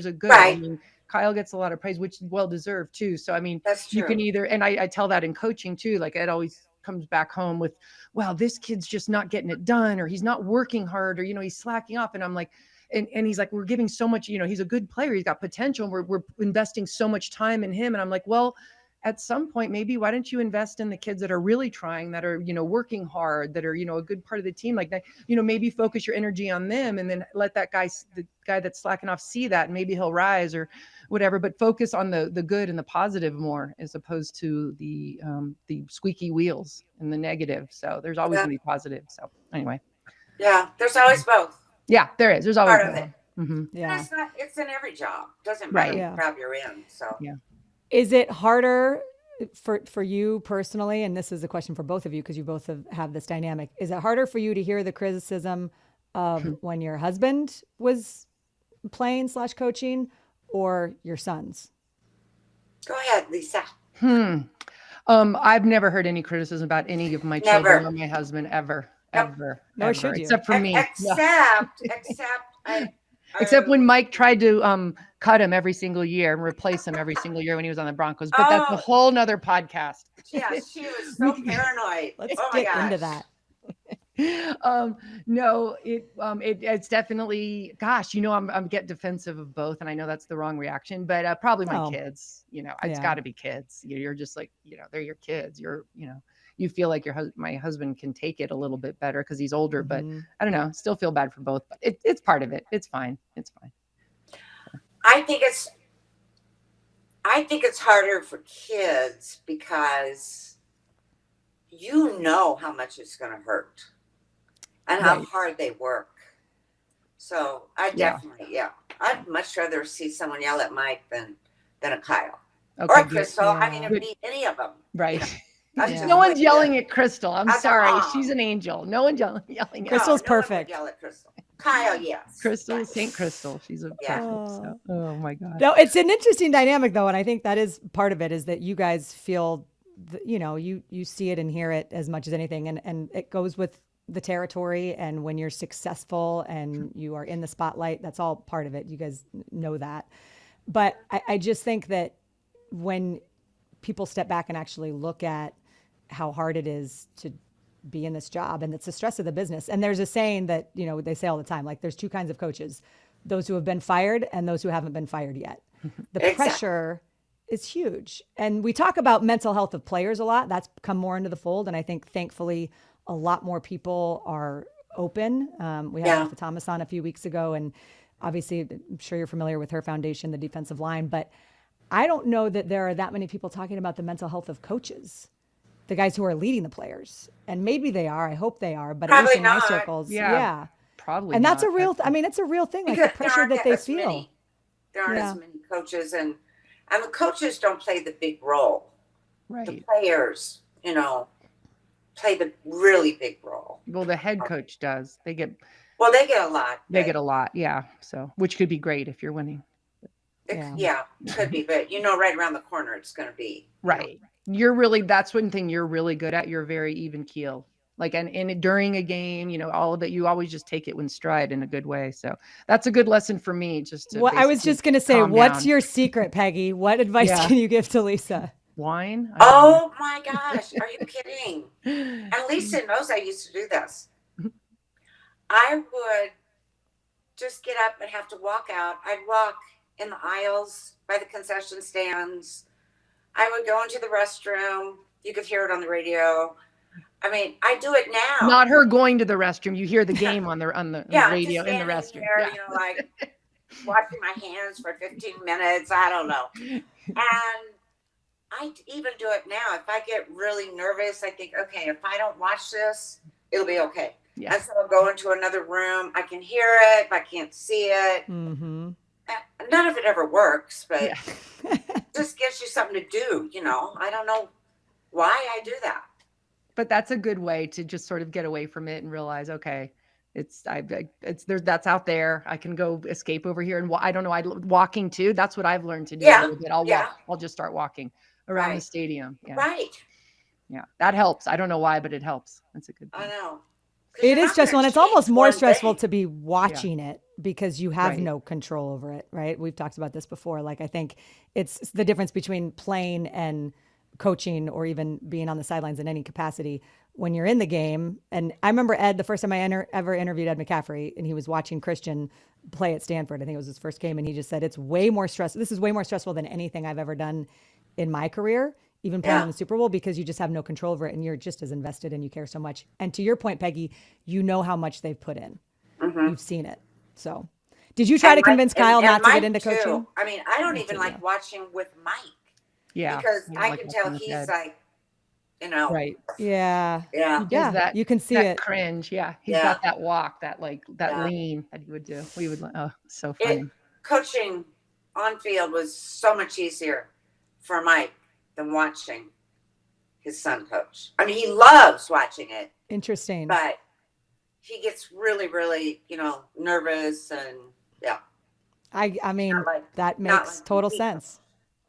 a good. Right. I mean, Kyle gets a lot of praise, which is well deserved too. So I mean, that's true. You can either, and I tell that in coaching too. Like Ed always comes back home with, well, this kid's just not getting it done, or he's not working hard, or he's slacking off, and I'm like. And he's like, we're giving so much, he's a good player. He's got potential. We're investing so much time in him. And I'm like, well, at some point, maybe why don't you invest in the kids that are really trying, that are, working hard, that are, a good part of the team like that, maybe focus your energy on them and then let the guy that's slacking off see that and maybe he'll rise or whatever, but focus on the good and the positive more as opposed to the squeaky wheels and the negative. So there's always going to be positive. So anyway. Yeah. There's always both. Yeah, there is. There's always part of it. Mm-hmm. Yeah. It's in every job. Doesn't matter what job you're in. So yeah. Is it harder for you personally, and this is a question for both of you because you both have this dynamic, is it harder for you to hear the criticism of when your husband was playing / coaching or your sons? Go ahead, Lisa. I've never heard any criticism about any of my children or my husband ever. ever. Nor ever, should you. except for me. Except When Mike tried to cut him every single year and replace him every single year when he was on the Broncos. But that's a whole nother podcast. Yeah, she was so paranoid. Let's oh my get gosh. into that. No, it's definitely, gosh, I'm getting defensive of both, and I know that's the wrong reaction, but probably my kids. It's got to be kids. You're just like, they're your kids. You feel like my husband can take it a little bit better because he's older, but I don't know, still feel bad for both. But it's part of it. It's fine. It's fine. I think it's harder for kids because how much it's going to hurt and how hard they work. So I definitely, I'd much rather see someone yell at Mike than a Kyle or a Crystal. I mean, it'd be any of them. Right. No one's yelling at Crystal. I'm sorry. Mom. She's an angel. No one's yelling at Crystal's no one would perfect. yell at Crystal. Kyle, yes. Crystal, Saint Crystal. She's a perfect. So, oh my God. No, it's an interesting dynamic though, and I think that is part of it. Is that you guys feel, you see it and hear it as much as anything, and it goes with the territory. And when you're successful and you are in the spotlight, that's all part of it. You guys know that, but I just think that when people step back and actually look at how hard it is to be in this job, and it's the stress of the business. And there's a saying that, they say all the time, like there's two kinds of coaches, those who have been fired and those who haven't been fired yet. The pressure is huge. And we talk about mental health of players a lot. That's come more into the fold. And I think thankfully a lot more people are open. We had Alpha Thomas on a few weeks ago, and obviously I'm sure you're familiar with her foundation, the defensive line, but I don't know that there are that many people talking about the mental health of coaches, the guys who are leading the players. And maybe they are, I hope they are, but at least in my circles, probably. And that's a real, it's a real thing, like the pressure that they feel. There aren't as many coaches, and the coaches don't play the big role. Right. The players, play the really big role. Well, the head coach does. They get a lot. They get a lot, yeah. So, which could be great if you're winning. Could be, but right around the corner it's going to be. Right. That's one thing you're really good at. You're very even keel. Like, and during a game, all of that, you always just take it in stride in a good way. So that's a good lesson for me. I was just going to say, what's your secret, Peggy? What advice can you give to Lisa? Wine? Oh my gosh. Are you kidding? And Lisa knows I used to do this. I would just get up and have to walk out. I'd walk in the aisles by the concession stands. I would go into the restroom. You could hear it on the radio. I mean, I do it now. Not her going to the restroom. You hear the game on the radio in the restroom. There, like washing my hands for 15 minutes. I don't know. And I even do it now. If I get really nervous, I think, okay, if I don't watch this, it'll be okay. Yeah. And so I'll go into another room. I can hear it, but I can't see it. Mm-hmm. None of it ever works, but just gives you something to do. I don't know why I do that. But that's a good way to just sort of get away from it and realize, okay, that's out there. I can go escape over here. And I don't know, walking too. That's what I've learned to do a little bit. I'll walk. I'll just start walking around the stadium. Yeah. Right. Yeah. That helps. I don't know why, but it helps. That's a good thing. I know. It is stressful, and it's almost more stressful to be watching it because you have no control over it, right? We've talked about this before. Like, I think it's the difference between playing and coaching or even being on the sidelines in any capacity when you're in the game. And I remember Ed, the first time I ever interviewed Ed McCaffrey, and he was watching Christian play at Stanford. I think it was his first game. And he just said, it's way more stressful. This is way more stressful than anything I've ever done in my career, even playing in the Super Bowl, because you just have no control over it and you're just as invested and you care so much. And to your point, Peggy, how much they've put in. Mm-hmm. You've seen it. So did you try to convince Kyle not to get into coaching? I mean, I don't even like watching with Mike. Yeah. Because I can tell he's like, Right. Yeah. Yeah. Yeah. You can see it. Cringe. Yeah. He's got that walk, that lean that he would do. We would, so funny. Coaching on field was so much easier for Mike than watching his son coach. I mean, he loves watching it. Interesting. But he gets really, really, nervous and I mean, that makes total sense.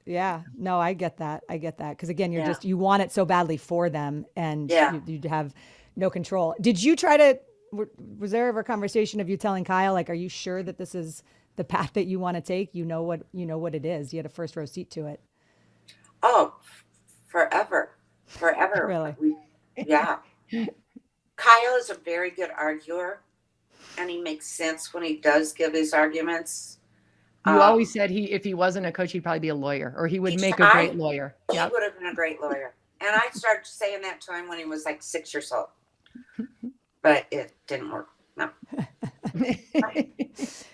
Yeah, no, I get that. Because again, you want it so badly for them, and you have no control. Did you try to, was there ever a conversation of you telling Kyle, like, are you sure that this is the path that you want to take? You know what it is. You had a first row seat to it. Oh, forever. Really? Yeah. Kyle is a very good arguer, and he makes sense when he does give his arguments. You always said if he wasn't a coach, he'd probably be a lawyer, or he would make a great lawyer. He would have been a great lawyer. And I started saying that to him when he was like 6 years old. But it didn't work. No.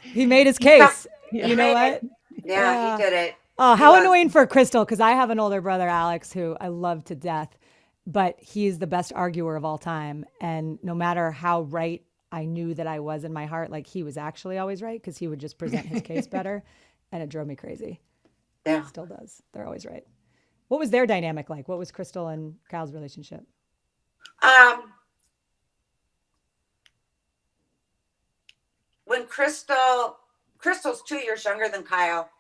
He made his case. You know what? Yeah, he did it. Oh, how annoying for Crystal, because I have an older brother, Alex, who I love to death, but he's the best arguer of all time. And no matter how right I knew that I was in my heart, like he was actually always right because he would just present his case better. And it drove me crazy. Yeah. It still does. They're always right. What was their dynamic like? What was Crystal and Kyle's relationship? When Crystal's 2 years younger than Kyle,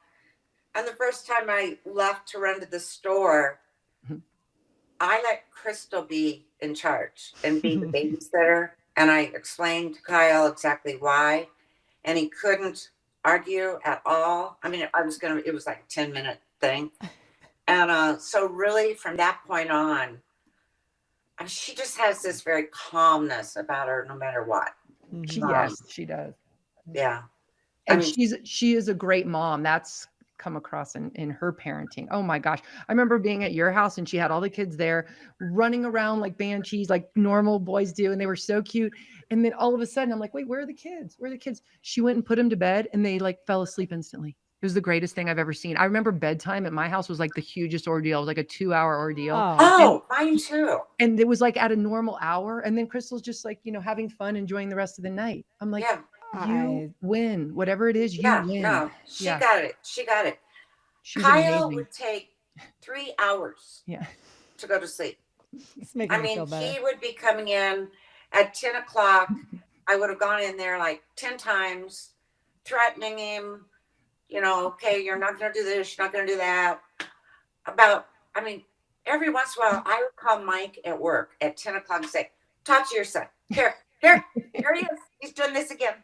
and the first time I left to run to the store, I let Crystal be in charge and be the babysitter. And I explained to Kyle exactly why, and he couldn't argue at all. I mean, it was like a 10-minute thing. And so really from that point on, she just has this very calmness about her no matter what. Yes, she does. Yeah. And she is a great mom. That's come across in her parenting. Oh my gosh. I remember being at your house and she had all the kids there running around like banshees, like normal boys do. And they were so cute. And then all of a sudden I'm like, wait, where are the kids? Where are the kids? She went and put them to bed and they like fell asleep instantly. It was the greatest thing I've ever seen. I remember bedtime at my house was like the hugest ordeal. It was like a 2-hour ordeal. Oh, mine too. And it was like at a normal hour. And then Crystal's just like, having fun, enjoying the rest of the night. I'm like, you win. Whatever it is, you win. No, she got it. She got it. Kyle would take 3 hours to go to sleep. I mean, he would be coming in at 10 o'clock. I would have gone in there like 10 times, threatening him, okay, you're not going to do this, you're not going to do that. Every once in a while, I would call Mike at work at 10 o'clock and say, talk to your son. Here he is. He's doing this again.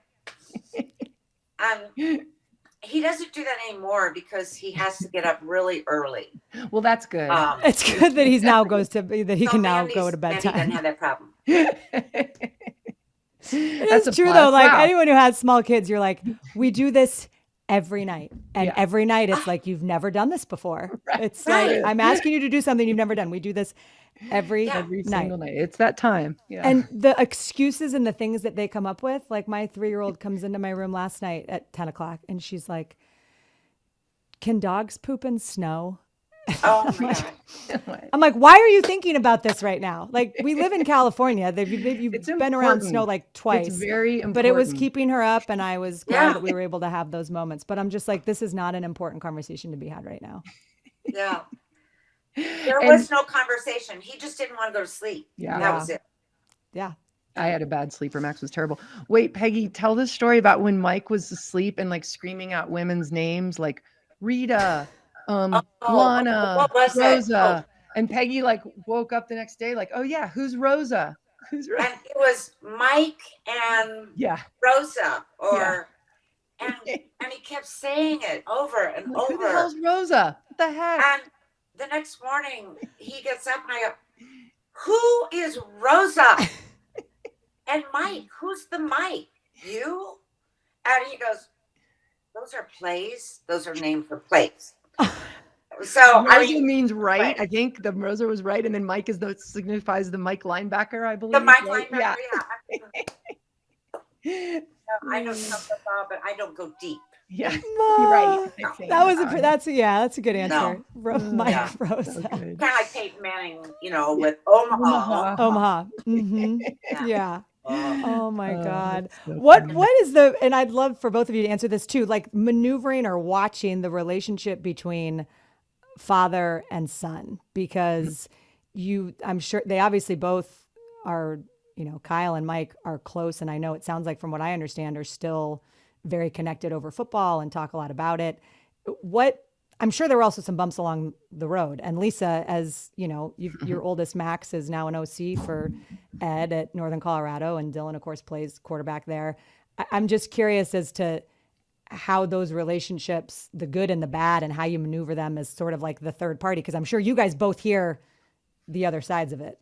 He doesn't do that anymore because he has to get up really early. Well, that's good. It's good that he can now go to bedtime. He doesn't have that problem. It's true though. Like anyone who has small kids, you're like, we do this every night. And every night it's like, you've never done this before. Right. It's like, I'm asking you to do something you've never done. We do this every single night. It's that time. Yeah. And the excuses and the things that they come up with, like my 3-year-old comes into my room last night at 10 o'clock and she's like, can dogs poop in snow? Oh my God. I'm like, why are you thinking about this right now? Like, we live in California. You've been around snow like twice. It's very important. But it was keeping her up, and I was glad that we were able to have those moments. But I'm just like, this is not an important conversation to be had right now. Yeah. There was no conversation. He just didn't want to go to sleep. Yeah. That was it. Yeah. I had a bad sleeper. Max was terrible. Wait, Peggy, tell the story about when Mike was asleep and like screaming out women's names like Rita, Lana, Rosa. And Peggy like woke up the next day like, oh yeah, who's Rosa? Who's Rosa? And it was Mike and Rosa and he kept saying it over and over. Who the hell's Rosa? What the heck? And the next morning he gets up and I go, who is Rosa? And Mike, who's the Mike? You? And he goes, those are plays. Those are named for plays. So Rosa means right. I think the Rosa was right, and then Mike signifies the Mike linebacker, I believe. The Mike linebacker, yeah. I know some football, but I don't go deep. Yeah, you're right. That's a good answer. No. Mike Rosa. Kind of like Peyton Manning, with Omaha. Omaha. Mm-hmm. Yeah. Oh my God. What is and I'd love for both of you to answer this too, like maneuvering or watching the relationship between father and son, because I'm sure they obviously both are, Kyle and Mike are close. And I know it sounds like from what I understand are still very connected over football and talk a lot about it. I'm sure there were also some bumps along the road. And Lisa, as you know, your oldest Max is now an OC for Ed at Northern Colorado, and Dylan, of course, plays quarterback there. I'm just curious as to how those relationships, the good and the bad, and how you maneuver them as sort of like the third party, because I'm sure you guys both hear the other sides of it.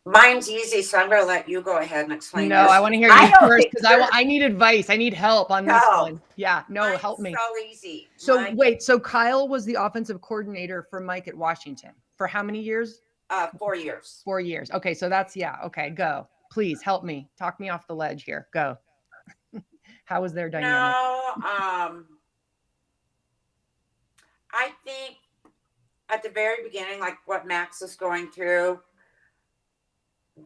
Mine's easy, so I'm going to let you go ahead and explain. No, yours. I want to hear you first because I need advice. I need help on this one. Yeah, no, Mine's help me. So easy. So wait, so Kyle was the offensive coordinator for Mike at Washington for how many years? 4 years. 4 years. Okay, so that's okay. Go, please help me. Talk me off the ledge here. Go. How was their dynamic? No, I think at the very beginning, like what Max is going through,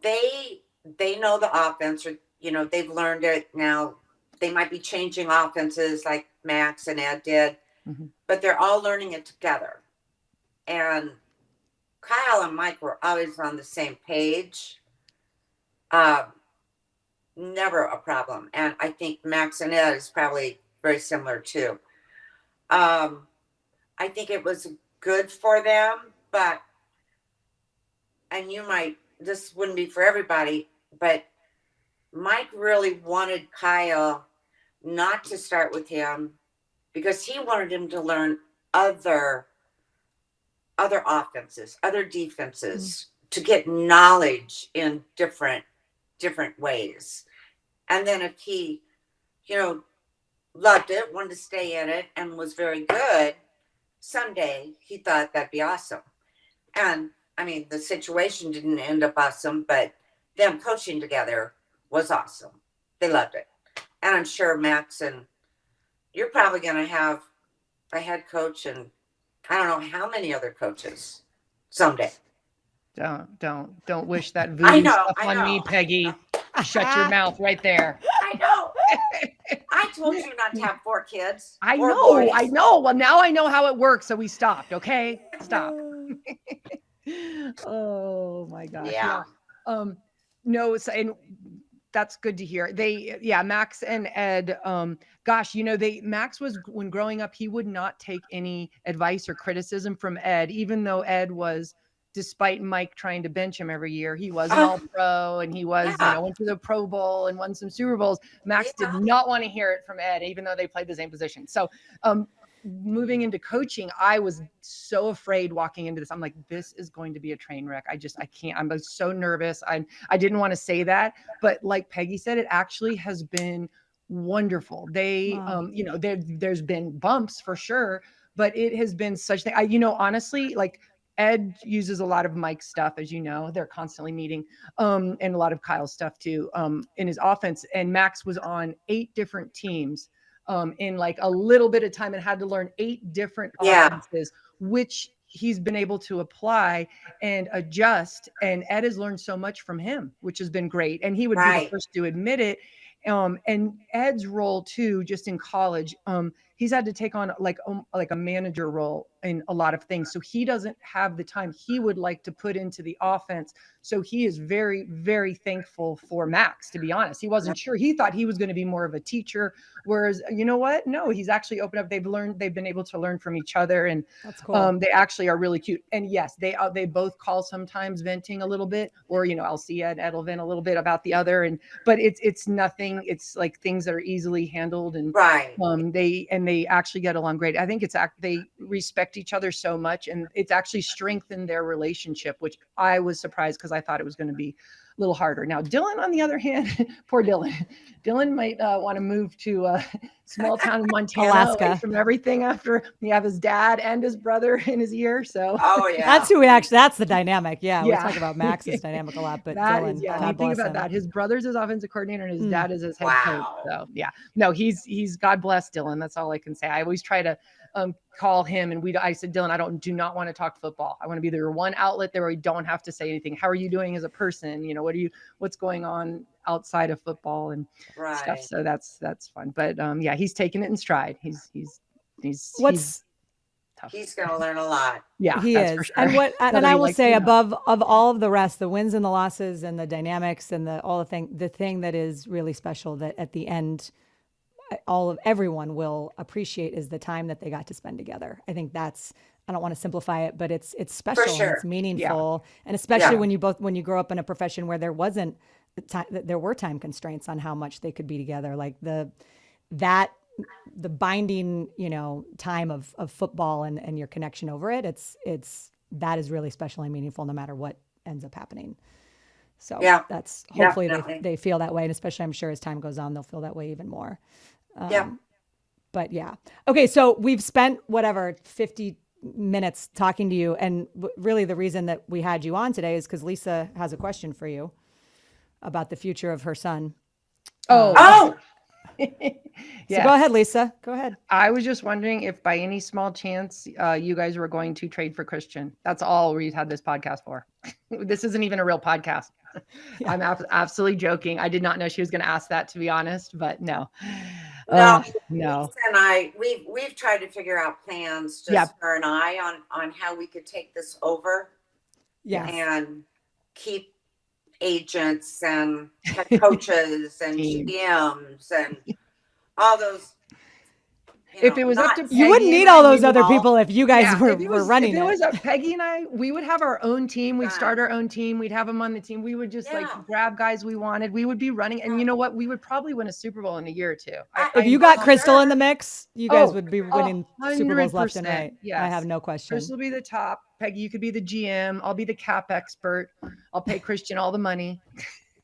they know the offense, or they've learned it now. They might be changing offenses like Max and Ed did, but they're all learning it together. And Kyle and Mike were always on the same page. Never a problem. And I think Max and Ed is probably very similar too. I think it was good for them, and this wouldn't be for everybody, but Mike really wanted Kyle not to start with him because he wanted him to learn other offenses, other defenses, to get knowledge in different ways. And then if he, loved it, wanted to stay in it, and was very good, someday he thought that'd be awesome. And I mean, the situation didn't end up awesome, but them coaching together was awesome. They loved it. And I'm sure Max, and you're probably going to have a head coach and I don't know how many other coaches someday. Don't wish that voodoo stuff on me, Peggy. Shut your mouth right there. I know. I told you not to have 4 kids. I know. Well, now I know how it works, so we stopped, okay? Stop. Oh my gosh. Yeah. No, and that's good to hear. Max and Ed, Max was, when growing up, he would not take any advice or criticism from Ed, even though Ed was, despite Mike trying to bench him every year, he was an all-pro, and he was, went to the Pro Bowl and won some Super Bowls. Max did not want to hear it from Ed, even though they played the same position. So, moving into coaching, I was so afraid walking into this. I'm like, this is going to be a train wreck. I can't. I'm so nervous. I didn't want to say that, but like Peggy said, it actually has been wonderful. They, there's been bumps for sure, but it has been such that honestly, like Ed uses a lot of Mike's stuff, as you know, they're constantly meeting, and a lot of Kyle's stuff too, in his offense. And Max was on 8 different teams in like a little bit of time and had to learn 8 different offenses, which he's been able to apply and adjust. And Ed has learned so much from him, which has been great. And he would be the first to admit it. And Ed's role too, just in college, he's had to take on like a manager role in a lot of things. So he doesn't have the time he would like to put into the offense. So he is very, very thankful for Max, to be honest. He wasn't sure. He thought he was going to be more of a teacher. Whereas, you know what? No, he's actually opened up. They've been able to learn from each other, and that's cool. They actually are really cute. And yes, they both call sometimes venting a little bit, or, I'll see Ed will vent a little bit about the other. But it's nothing. It's like things that are easily handled, and they actually get along great. I think they respect each other so much, and it's actually strengthened their relationship, which I was surprised because I thought it was going to be a little harder. Now, Dylan, on the other hand, poor Dylan. Dylan might want to move to a small town in Montana, Alaska, away from everything after he have his dad and his brother in his ear. So, that's the dynamic. Yeah, we talk about Max's dynamic a lot, but Dylan, God think bless about him. that. His brother's his offensive coordinator, and his dad is his head coach. So, no, he's God bless Dylan. That's all I can say. I always try to call him, and I said, Dylan, I do not want to talk football. I want to be there one outlet there where we don't have to say anything. How are you doing as a person? What's going on outside of football and stuff. So that's fun. But he's taking it in stride. He's tough. He's going to learn a lot. Yeah, he is. For sure. And I will say, above all of the rest, the wins and the losses and the dynamics and the thing that is really special, that at the end, everyone will appreciate is the time that they got to spend together. I think that's, I don't want to simplify it, but it's special and sure. it's meaningful. And especially Yeah. when you grow up in a profession where there were time constraints on how much they could be together. Like the binding, time of football and your connection over it. That is really special and meaningful no matter what ends up happening. So Yeah. that's hopefully Definitely. they feel that way. And especially I'm sure as time goes on, they'll feel that way even more. Yeah. But yeah. Okay. So we've spent 50 minutes talking to you. And really the reason that we had you on today is because Lisa has a question for you about the future of her son. Oh, So go ahead, Lisa. Go ahead. I was just wondering if by any small chance you guys were going to trade for Christian. That's all we had this podcast for. This isn't even a real podcast. Yeah. I'm absolutely joking. I did not know she was going to ask that, to be honest, but no. no. No. Lisa and I, we've tried to figure out plans, just her and I, on how we could take this over. Yes. And keep agents and head coaches and GMs and all those. If it was up to you Peggy wouldn't need and all I, those other people if you guys were running if it it. was up Peggy and I, we would have our own team. We'd start our own team. We'd have them on the team. We would just like grab guys we wanted. We would be running. And you know what? We would probably win a Super Bowl in a year or two. If you got Crystal in the mix, you guys would be winning 100%, Super Bowls left and right. yes. I have no question. Crystal will be the top. Peggy, you could be the GM. I'll be the cap expert. I'll pay Christian all the money.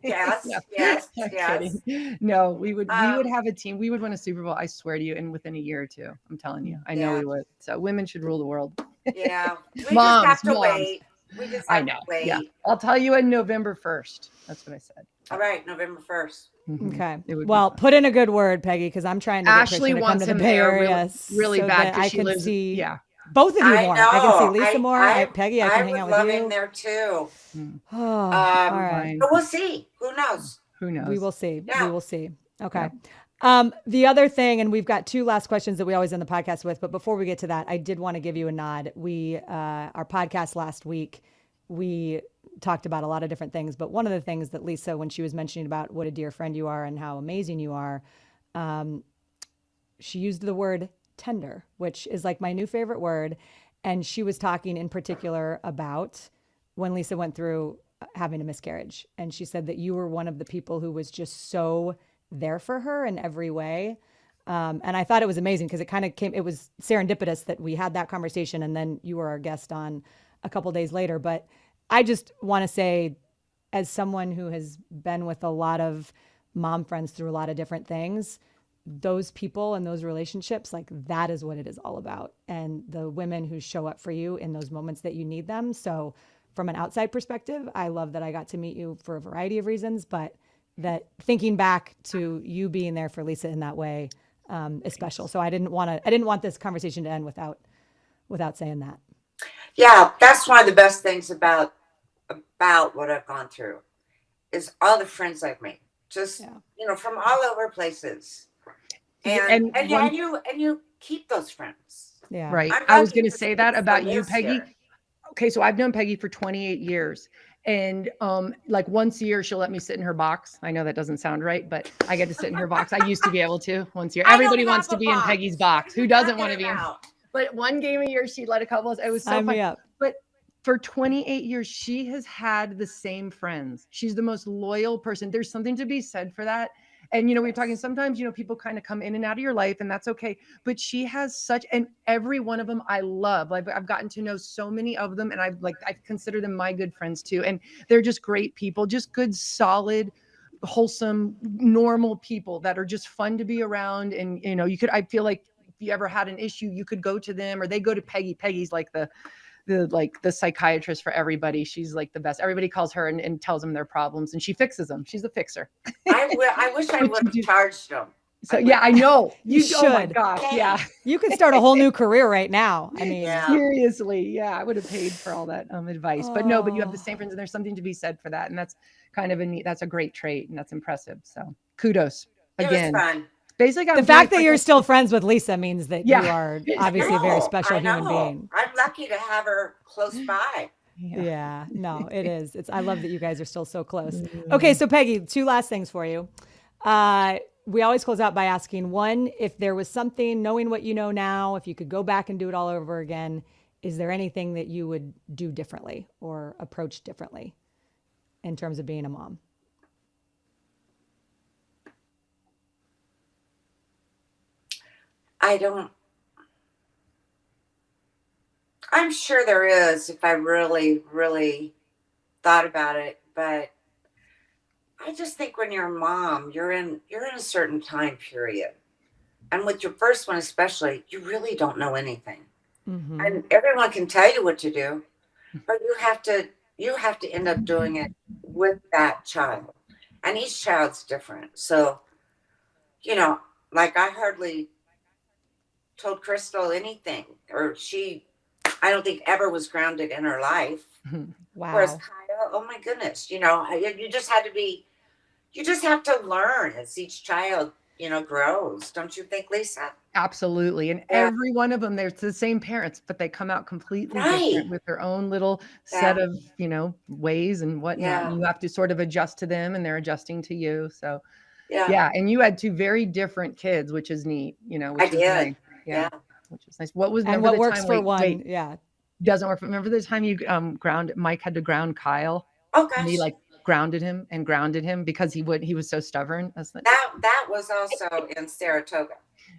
Yes, No, yes, I'm yes. kidding. No, we would have a team. We would win a Super Bowl, I swear to you, and within a year or two. I'm telling you. I know we would. So women should rule the world. Yeah. We Moms, just have to moms. wait. We just have to wait. Yeah. I'll tell you in November 1st. That's what I said. All right, November 1st. Okay. It would be Well, fun. put in a good word, Peggy, because I'm trying to get Ashley Christian to come wants to the him Bay there Area really so bad that because I she can lives. see Yeah. both of you I more. know. I can see Lisa more. Peggy, I can hang would out love with you. him there too. Oh, all right. Fine. But we'll see. Who knows? Who knows? We will see. Yeah. We will see. Okay. The other thing, and we've got two last questions that we always end the podcast with, but before we get to that, I did want to give you a nod. Our podcast last week, we talked about a lot of different things, but one of the things that Lisa, when she was mentioning about what a dear friend you are and how amazing you are, she used the word tender, which is like my new favorite word. And she was talking in particular about when Lisa went through having a miscarriage. And she said that you were one of the people who was just so there for her in every way. And I thought it was amazing because it was serendipitous that we had that conversation and then you were our guest on a couple days later. But I just want to say, as someone who has been with a lot of mom friends through a lot of different things, those people and those relationships, like that is what it is all about. And the women who show up for you in those moments that you need them. So from an outside perspective, I love that I got to meet you for a variety of reasons, but that thinking back to you being there for Lisa in that way is special. So I didn't want this conversation to end without saying that. Yeah, that's one of the best things about what I've gone through is all the friends I've made. Just from all over places. And you keep those friends. Yeah. Right. I'm I was lucky going to to say speak that for about you, Liz Peggy. here. Okay, so I've known Peggy for 28 years. And like once a year, she'll let me sit in her box. I know that doesn't sound right, but I get to sit in her box. I used to be able to once a year. Everybody wants to be in Peggy's box. Who doesn't want to be in? But one game a year, she'd let a couple of us. It was so Sign fun. me up. But for 28 years, she has had the same friends. She's the most loyal person. There's something to be said for that. And, we were talking, sometimes, people kind of come in and out of your life and that's okay. But she has and every one of them I love. I've gotten to know so many of them and I consider them my good friends too. And they're just great people, just good, solid, wholesome, normal people that are just fun to be around. And, I feel like if you ever had an issue, you could go to them or they go to Peggy. Peggy's like the psychiatrist for everybody. She's like the best. Everybody calls her and tells them their problems and she fixes them. She's a fixer. I wish I would have charged them. So I know you should. Oh my should. gosh. Yeah. You could start a whole new career right now. I mean, seriously. Yeah. I would have paid for all that advice, but no, but you have the same friends and there's something to be said for that. And that's kind of that's a great trait and that's impressive. So kudos again. It was fun. Basically, the fact that you're still friends with Lisa means that you are obviously a very special human being. I'm lucky to have her close by. Yeah, no, it is. I love that you guys are still so close. Okay, so Peggy, two last things for you. we always close out by asking, one, if there was something, knowing what you know now, if you could go back and do it all over again, is there anything that you would do differently or approach differently in terms of being a mom? I'm sure there is if I really, really thought about it, but I just think when you're a mom, you're in a certain time period. And with your first one especially, you really don't know anything. Mm-hmm. And everyone can tell you what to do, but you have to end up doing it with that child. And each child's different. So, like I hardly told Crystal anything, or I don't think ever was grounded in her life. Wow. Whereas Kyle, oh my goodness, you just have to learn as each child, grows. Don't you think, Lisa? Absolutely. And Yeah. every one of them, they're the same parents, but they come out completely Right. different with their own little set Yeah. of, ways and whatnot. Yeah. And you have to sort of adjust to them and they're adjusting to you. So Yeah. yeah. And you had two very different kids, which is neat, I which is did. nice. Yeah. Which is nice. What was, And remember what the works time, for wait, one, wait, yeah. doesn't work. Remember the time you Mike had to ground Kyle? Oh And he gosh. like grounded him because he was so stubborn. That's like, That was also in Saratoga.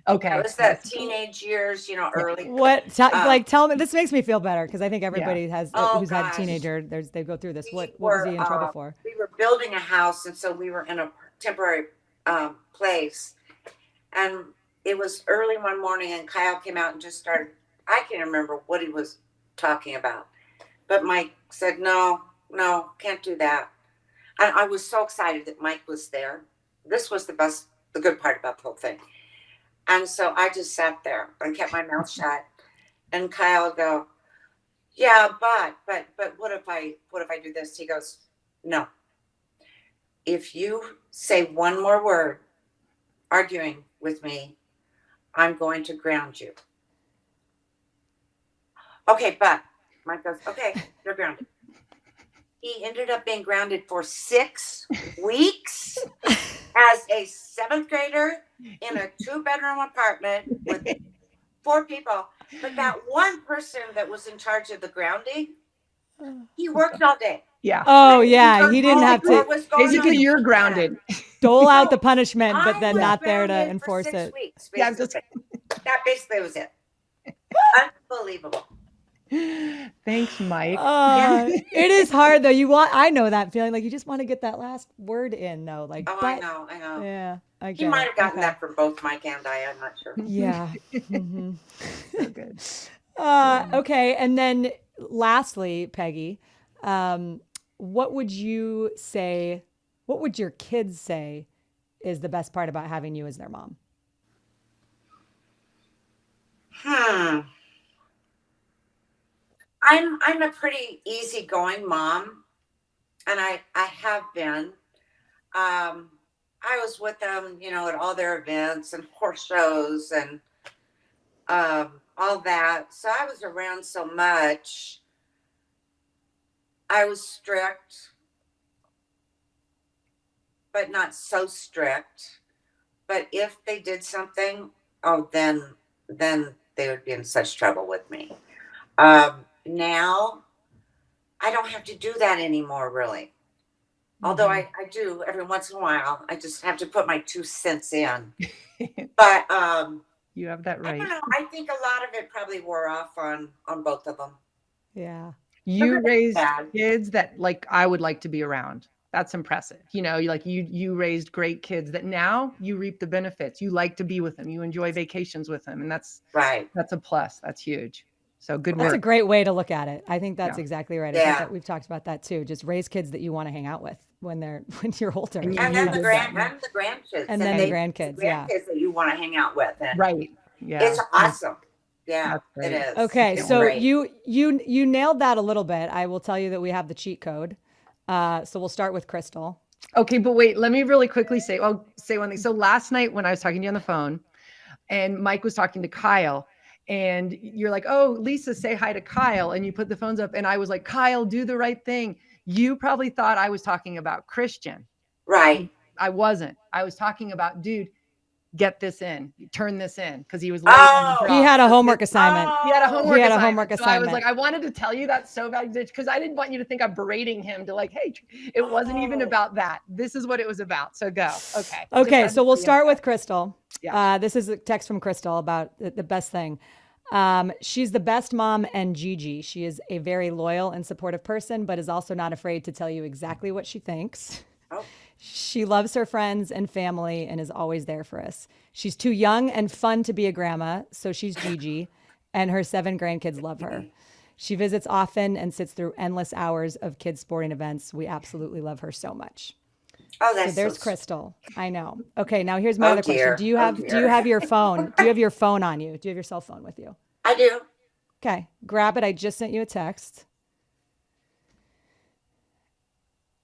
okay. That was the teenage years, early. What, tell me, this makes me feel better because I think everybody has, Oh, who's had a gosh. teenager, they go through this. We What was he in were, trouble for? We were building a house, and so we were in a temporary place. And it was early one morning, and Kyle came out and just started. I can't remember what he was talking about, but Mike said, "No, can't do that." And I was so excited that Mike was there. This was the good part about the whole thing. And so I just sat there and kept my mouth shut. And Kyle would go, "Yeah, but what if I do this?" He goes, "No. If you say one more word arguing with me, I'm going to ground you." Okay, but Mike goes, "Okay, you're grounded." He ended up being grounded for 6 weeks as a 7th grader in a 2-bedroom apartment with 4 people. But that one person that was in charge of the grounding, he worked all day. Yeah. Oh yeah, he didn't have to Basically, you're grounded. dole out the punishment, but I then was not there to grounded for enforce 6 it. weeks, Yeah, basically. That basically was it. Unbelievable. Thanks, Mike. It is hard though. I know that feeling. Like you just want to get that last word in though. Like, Oh, I know. Yeah, I get He might it. have gotten Okay. that from both Mike and I'm not sure. Yeah. Mhm. So good. Okay, and then lastly, Peggy, what would you say? What would your kids say is the best part about having you as their mom? I'm a pretty easygoing mom, and I have been. I was with them, at all their events and horse shows and all that. So I was around so much. I was strict, but not so strict. But if they did something, oh, then they would be in such trouble with me. Now I don't have to do that anymore, really. Although I do every once in a while. I just have to put my 2 cents in. But You have that I right. don't know. I think a lot of it probably wore off on both of them. Yeah. You raised Bad. kids that like I would like to be around. That's impressive. You raised great kids that now you reap the benefits. You like to be with them. You enjoy vacations with them, and that's Right. a plus. That's huge. So good That's a work. great way to look at it. I think that's Yeah. exactly right. I think Yeah. that we've talked about that too. Just raise kids that you want to hang out with when you're older. And And then the did that. grandkids. And then the grandkids, yeah. Grandkids that you want to hang out with. And Right. Yeah. It's awesome. Yeah, That's it great. is. Okay, It's so great. you nailed that a little bit. I will tell you that we have the cheat code. So we'll start with Crystal. Okay, but wait, let me really quickly say one thing. So last night when I was talking to you on the phone and Mike was talking to Kyle and you're like, "Oh, Lisa, say hi to Kyle." And you put the phones up and I was like, "Kyle, do the right thing." You probably thought I was talking about Christian. Right. I wasn't. I was talking about, dude, get this in, turn this in, because he was late on the He draw. had a homework assignment. He had a homework He had a assignment. homework So I was assignment. like, I wanted to tell you that so bad because I didn't want you to think I'm berating him to like, hey, it wasn't even about that. This is what it was about. So go. Okay. Okay. So we'll start with Crystal. Yeah. This is a text from Crystal about the best thing. She's the best mom and Gigi. She is a very loyal and supportive person, but is also not afraid to tell you exactly what she thinks. Oh. She loves her friends and family and is always there for us. She's too young and fun to be a grandma, so she's Gigi, and her 7 grandkids love her. She visits often and sits through endless hours of kids' sporting events. We absolutely love her so much. Oh, that's So there's so Crystal. I know. Okay, now here's my other dear. question. Do you have your phone? Do you have your phone on you? Do you have your cell phone with you? I do. Okay, grab it. I just sent you a text.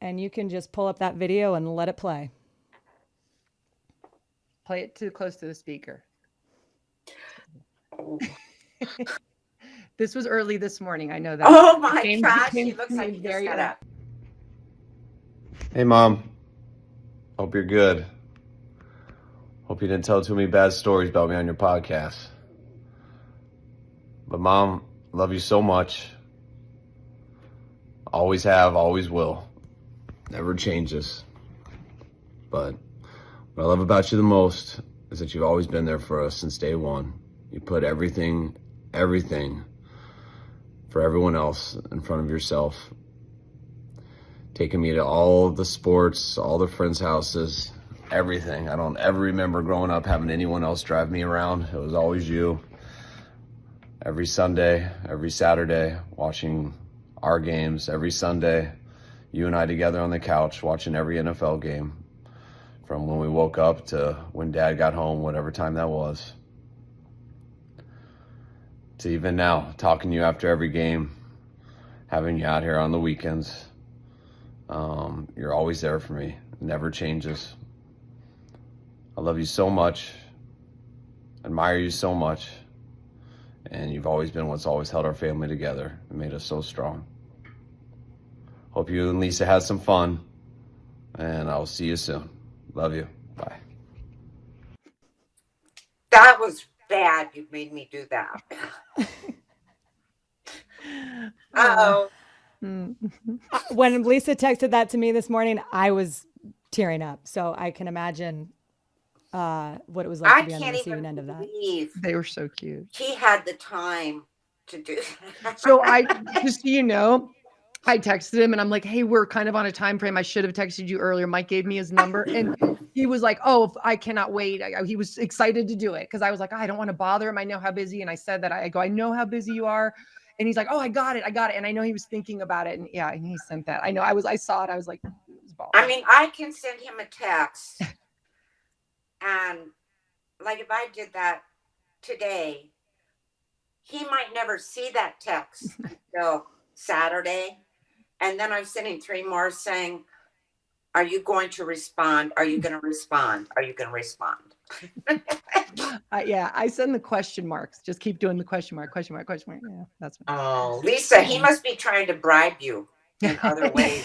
And you can just pull up that video and let it play. Play it too close to the speaker. This was early this morning. I know that. Oh my gosh, he looks like he just got up. Hey, Mom. Hope you're good. Hope you didn't tell too many bad stories about me on your podcast. But, Mom, love you so much. Always have, always will. Never changes. But what I love about you the most is that you've always been there for us since day one. You put everything for everyone else in front of yourself. Taking me to all the sports, all the friends' houses, everything. I don't ever remember growing up having anyone else drive me around. It was always you. Every Sunday, every Saturday, watching our games. Every Sunday, you and I together on the couch watching every NFL game. From when we woke up to when Dad got home, whatever time that was. To even now, talking to you after every game, having you out here on the weekends. You're always there for me. It never changes. I love you so much. Admire you so much. And you've always been what's always held our family together and made us so strong. Hope you and Lisa had some fun. And I'll see you soon. Love you. Bye. That was bad. You made me do that. Uh-oh. When Lisa texted that to me this morning, I was tearing up. So I can imagine what it was like I to be on the can't receiving even end of that. believe They were so cute. he had the time to do that. So just so you know, I texted him and I'm like, hey, we're kind of on a time frame. I should have texted you earlier. Mike gave me his number and he was like, oh, I cannot wait. He was excited to do it because I was like, I don't want to bother him. I know how busy. And I said that I know how busy you are. And he's like, oh, I got it. And I know he was thinking about it. And yeah, and he sent that. I know I saw it. I was like, I mean, I can send him a text. And like if I did that today, he might never see that text until Saturday. And then I'm sending 3 more saying, are you going to respond? Are you going to respond? Are you going to respond? yeah, I send the question marks. Just keep doing the question mark. Yeah, that's what Oh, Lisa, he must be trying to bribe you in other ways.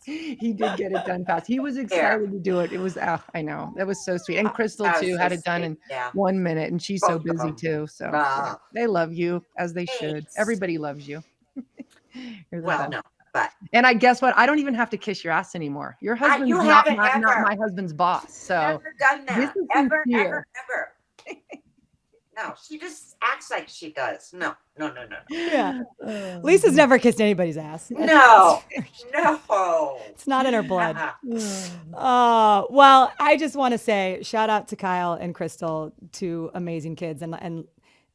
He did get it done fast. He was excited to do it. It was, I know. That was so sweet. And Crystal, too, had it done in 1 minute. And she's so busy, too. So yeah, they love you, as they should. Everybody loves you. Well, no. But and I guess what? I don't even have to kiss your ass anymore. Your husband's not my husband's boss. So never done that. Ever. No, she just acts like she does. No. Yeah. Lisa's never kissed anybody's ass. No. It's not in her blood. Well, I just want to say shout out to Kyle and Crystal, 2 amazing kids, and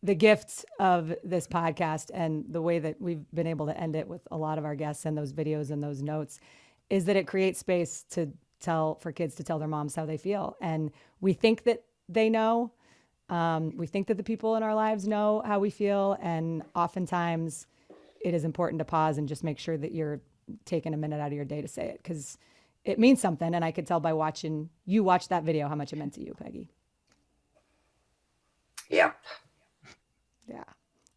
the gifts of this podcast and the way that we've been able to end it with a lot of our guests and those videos and those notes is that it creates space for kids to tell their moms how they feel. And we think that they know. We think that the people in our lives know how we feel. And oftentimes it is important to pause and just make sure that you're taking a minute out of your day to say it, because it means something. And I could tell by watching you watch that video how much it meant to you, Peggy. Yeah. Yeah.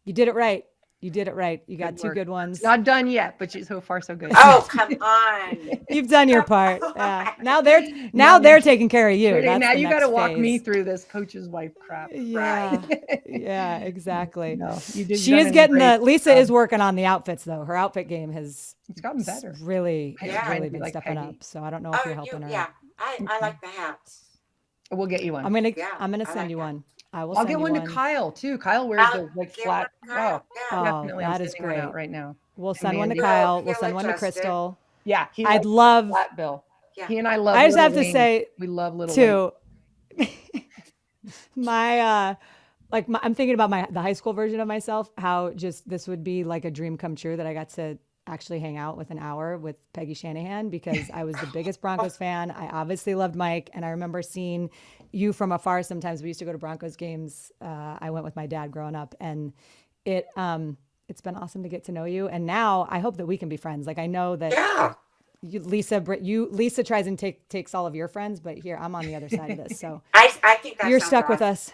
You did it right. You did it right. You got two good ones. Not done yet, but so far so good. Oh, come on. You've done your part. Yeah. Now they're taking care of you. Now That's you got to walk me through this coach's wife crap. Yeah. Right. Yeah, exactly. No, you did. She is getting Lisa is working on the outfits though. Her outfit game has gotten better. Really Really been like stepping Peggy. up. So I don't know if you're helping her. Yeah. I like the hats. We'll get you one. I'm gonna I send like you that. one. I'll I'll get one to Kyle too. Kyle wears I'll the like get flat. one to Kyle, Oh, yeah. definitely. that I'm is sending one great. out right now. We'll send one to Mandy. Kyle. We'll He'll send one to adjust it. Crystal. Yeah, I'd love. flat bill. Yeah. He and I love. I just Little have to Wayne. say we love little too. I'm thinking about the high school version of myself. How just this would be like a dream come true that I got to actually hang out with an hour with Peggy Shanahan because I was the biggest Broncos fan. I obviously loved Mike, and I remember seeing you from afar. Sometimes we used to go to Broncos games. I went with my dad growing up, and it's been awesome to get to know you. And now I hope that we can be friends. Like I know that. Yeah. Lisa tries and takes all of your friends, but here I'm on the other side of this. So I think that you're sounds stuck with awesome. us.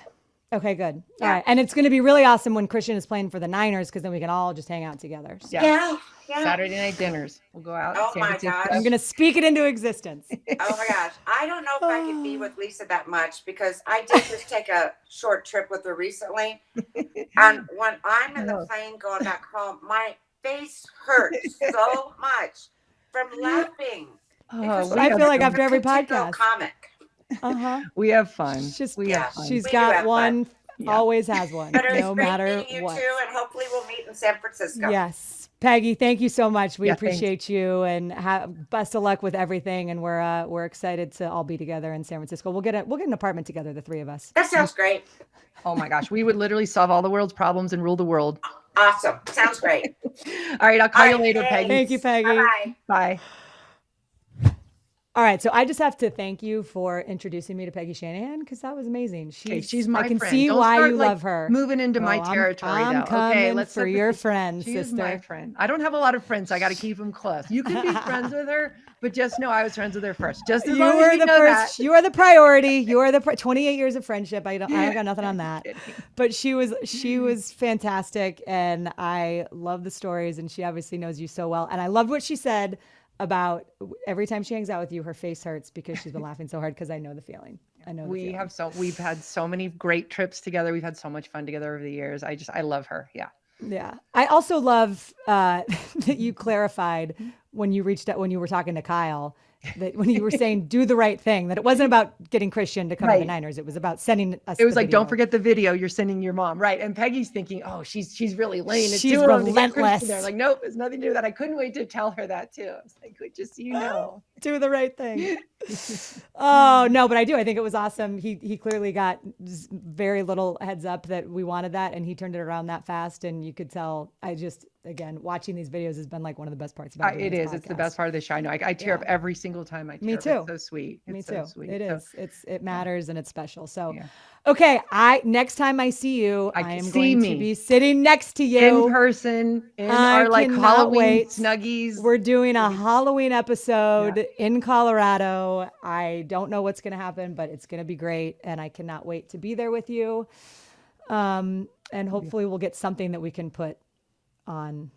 Okay, good. Yeah. All right. And it's going to be really awesome when Christian is playing for the Niners because then we can all just hang out together. So Yeah. Saturday night dinners. We'll go out. Oh San my Francisco. gosh. I'm going to speak it into existence. Oh my gosh. I don't know if I could be with Lisa that much because I did just take a short trip with her recently. And when I'm in the plane going back home, my face hurts so much from laughing. Because we I have feel like fun. after every Particular podcast. comic. We have fun. We have have fun. She's We do got have one, Yeah. always has one, But it was no great matter meeting you what. too, and hopefully we'll meet in San Francisco. Yes. Peggy, thank you so much. We Yeah, appreciate you and best of luck with everything. And we're excited to all be together in San Francisco. We'll get an apartment together, the three of us. That sounds great. Oh my gosh, we would literally solve all the world's problems and rule the world. Awesome. Sounds great. All right, I'll call you All right, later, thanks. Peggy. Thank you, Peggy. Bye-bye. Bye. All right, so I just have to thank you for introducing me to Peggy Shanahan because that was amazing. She's my I can friend. see Don't why start, you like, love her. Moving into my Oh, territory, I'm though. coming Okay, let's for set your the- friend, She is my sister. friend. I don't have a lot of friends, so I got to keep them close. You can be friends with her, but just know I was friends with her first. Just as You long were as you the know first. that. You are the priority. You are the 28 years of friendship. I got nothing on that. But she was fantastic, and I love the stories. And she obviously knows you so well. And I loved what she said about every time she hangs out with you, her face hurts because she's been laughing so hard. Because I know the feeling. We've had so many great trips together. We've had so much fun together over the years. I love her. Yeah. Yeah. I also love that you clarified when you were talking to Kyle, that when you were saying do the right thing, that it wasn't about getting Christian to come to the Right. Niners. It was about sending us. It was the like, video. don't forget the video you're sending your mom. Right. And Peggy's thinking, oh, she's really laying it She's to him to get Christian relentless. there. Like, nope, it's nothing to do with that. I couldn't wait to tell her that too. I was like, just so you know. Do the right thing. Oh no, but I do. I think it was awesome. He clearly got very little heads up that we wanted that, and he turned it around that fast. And you could tell. Again, watching these videos has been like one of the best parts about It is. It's the best part of the show. I know. I tear up every single time I tear Me up. too. It's so sweet. Me It's too. So sweet. It So- is. It matters and it's special. So, Yeah. okay. Next time I see you, I am see going me. to be sitting next to you in person, in I our like cannot Halloween wait. snuggies. We're doing a Halloween episode in Colorado. I don't know what's going to happen, but it's going to be great. And I cannot wait to be there with you. And hopefully we'll get something that we can put on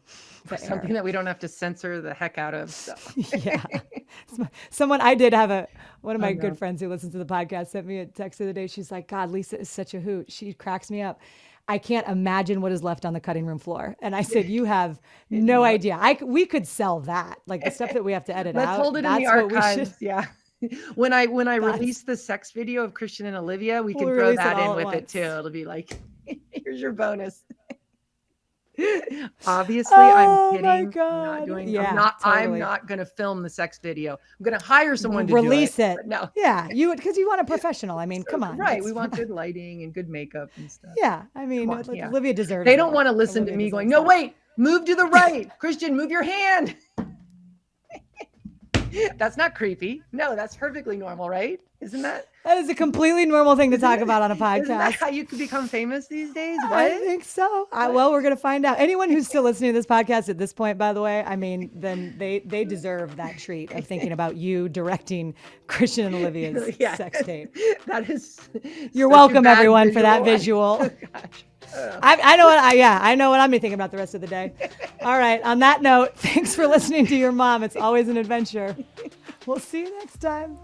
the Something air. that we don't have to censor the heck out of. So. Yeah. I did have one of my good friends who listens to the podcast sent me a text the other day. She's like, God, Lisa is such a hoot. She cracks me up. I can't imagine what is left on the cutting room floor. And I said, you have no idea. We could sell that. Like the stuff that we have to edit Let's out. hold it in the that's what we archives. should- Yeah. When I release the sex video of Christian and Olivia, we can We'll throw release it that all in at with it once. too. It'll be like, here's your bonus. Obviously, I'm kidding. my I'm God. not doing. Yeah, I'm totally. not going to film the sex video. I'm going to hire someone to release do it. But no. Yeah. Because you want a professional. I mean, come on. Right. That's- We want good lighting and good makeup and stuff. Yeah. I mean, Come on, yeah. Olivia deserves They don't more. want to listen Olivia to me deserves going, no, that. wait, move to the right. Christian, move your hand. That's not creepy. No, that's perfectly normal, right? Isn't that? That is a completely normal thing to talk about on a Isn't that podcast. how you can become famous these days? I What? think so. Well, we're going to find out. Anyone who's still listening to this podcast at this point, by the way, I mean, then they deserve that treat of thinking about you directing Christian and Olivia's Yeah. sex tape. That is. You're such a welcome, bad everyone, for that visual. visual. Oh, gosh. I know what I know what I'm thinking about the rest of the day. All right. On that note, thanks for listening to Your Mom. It's always an adventure. We'll see you next time.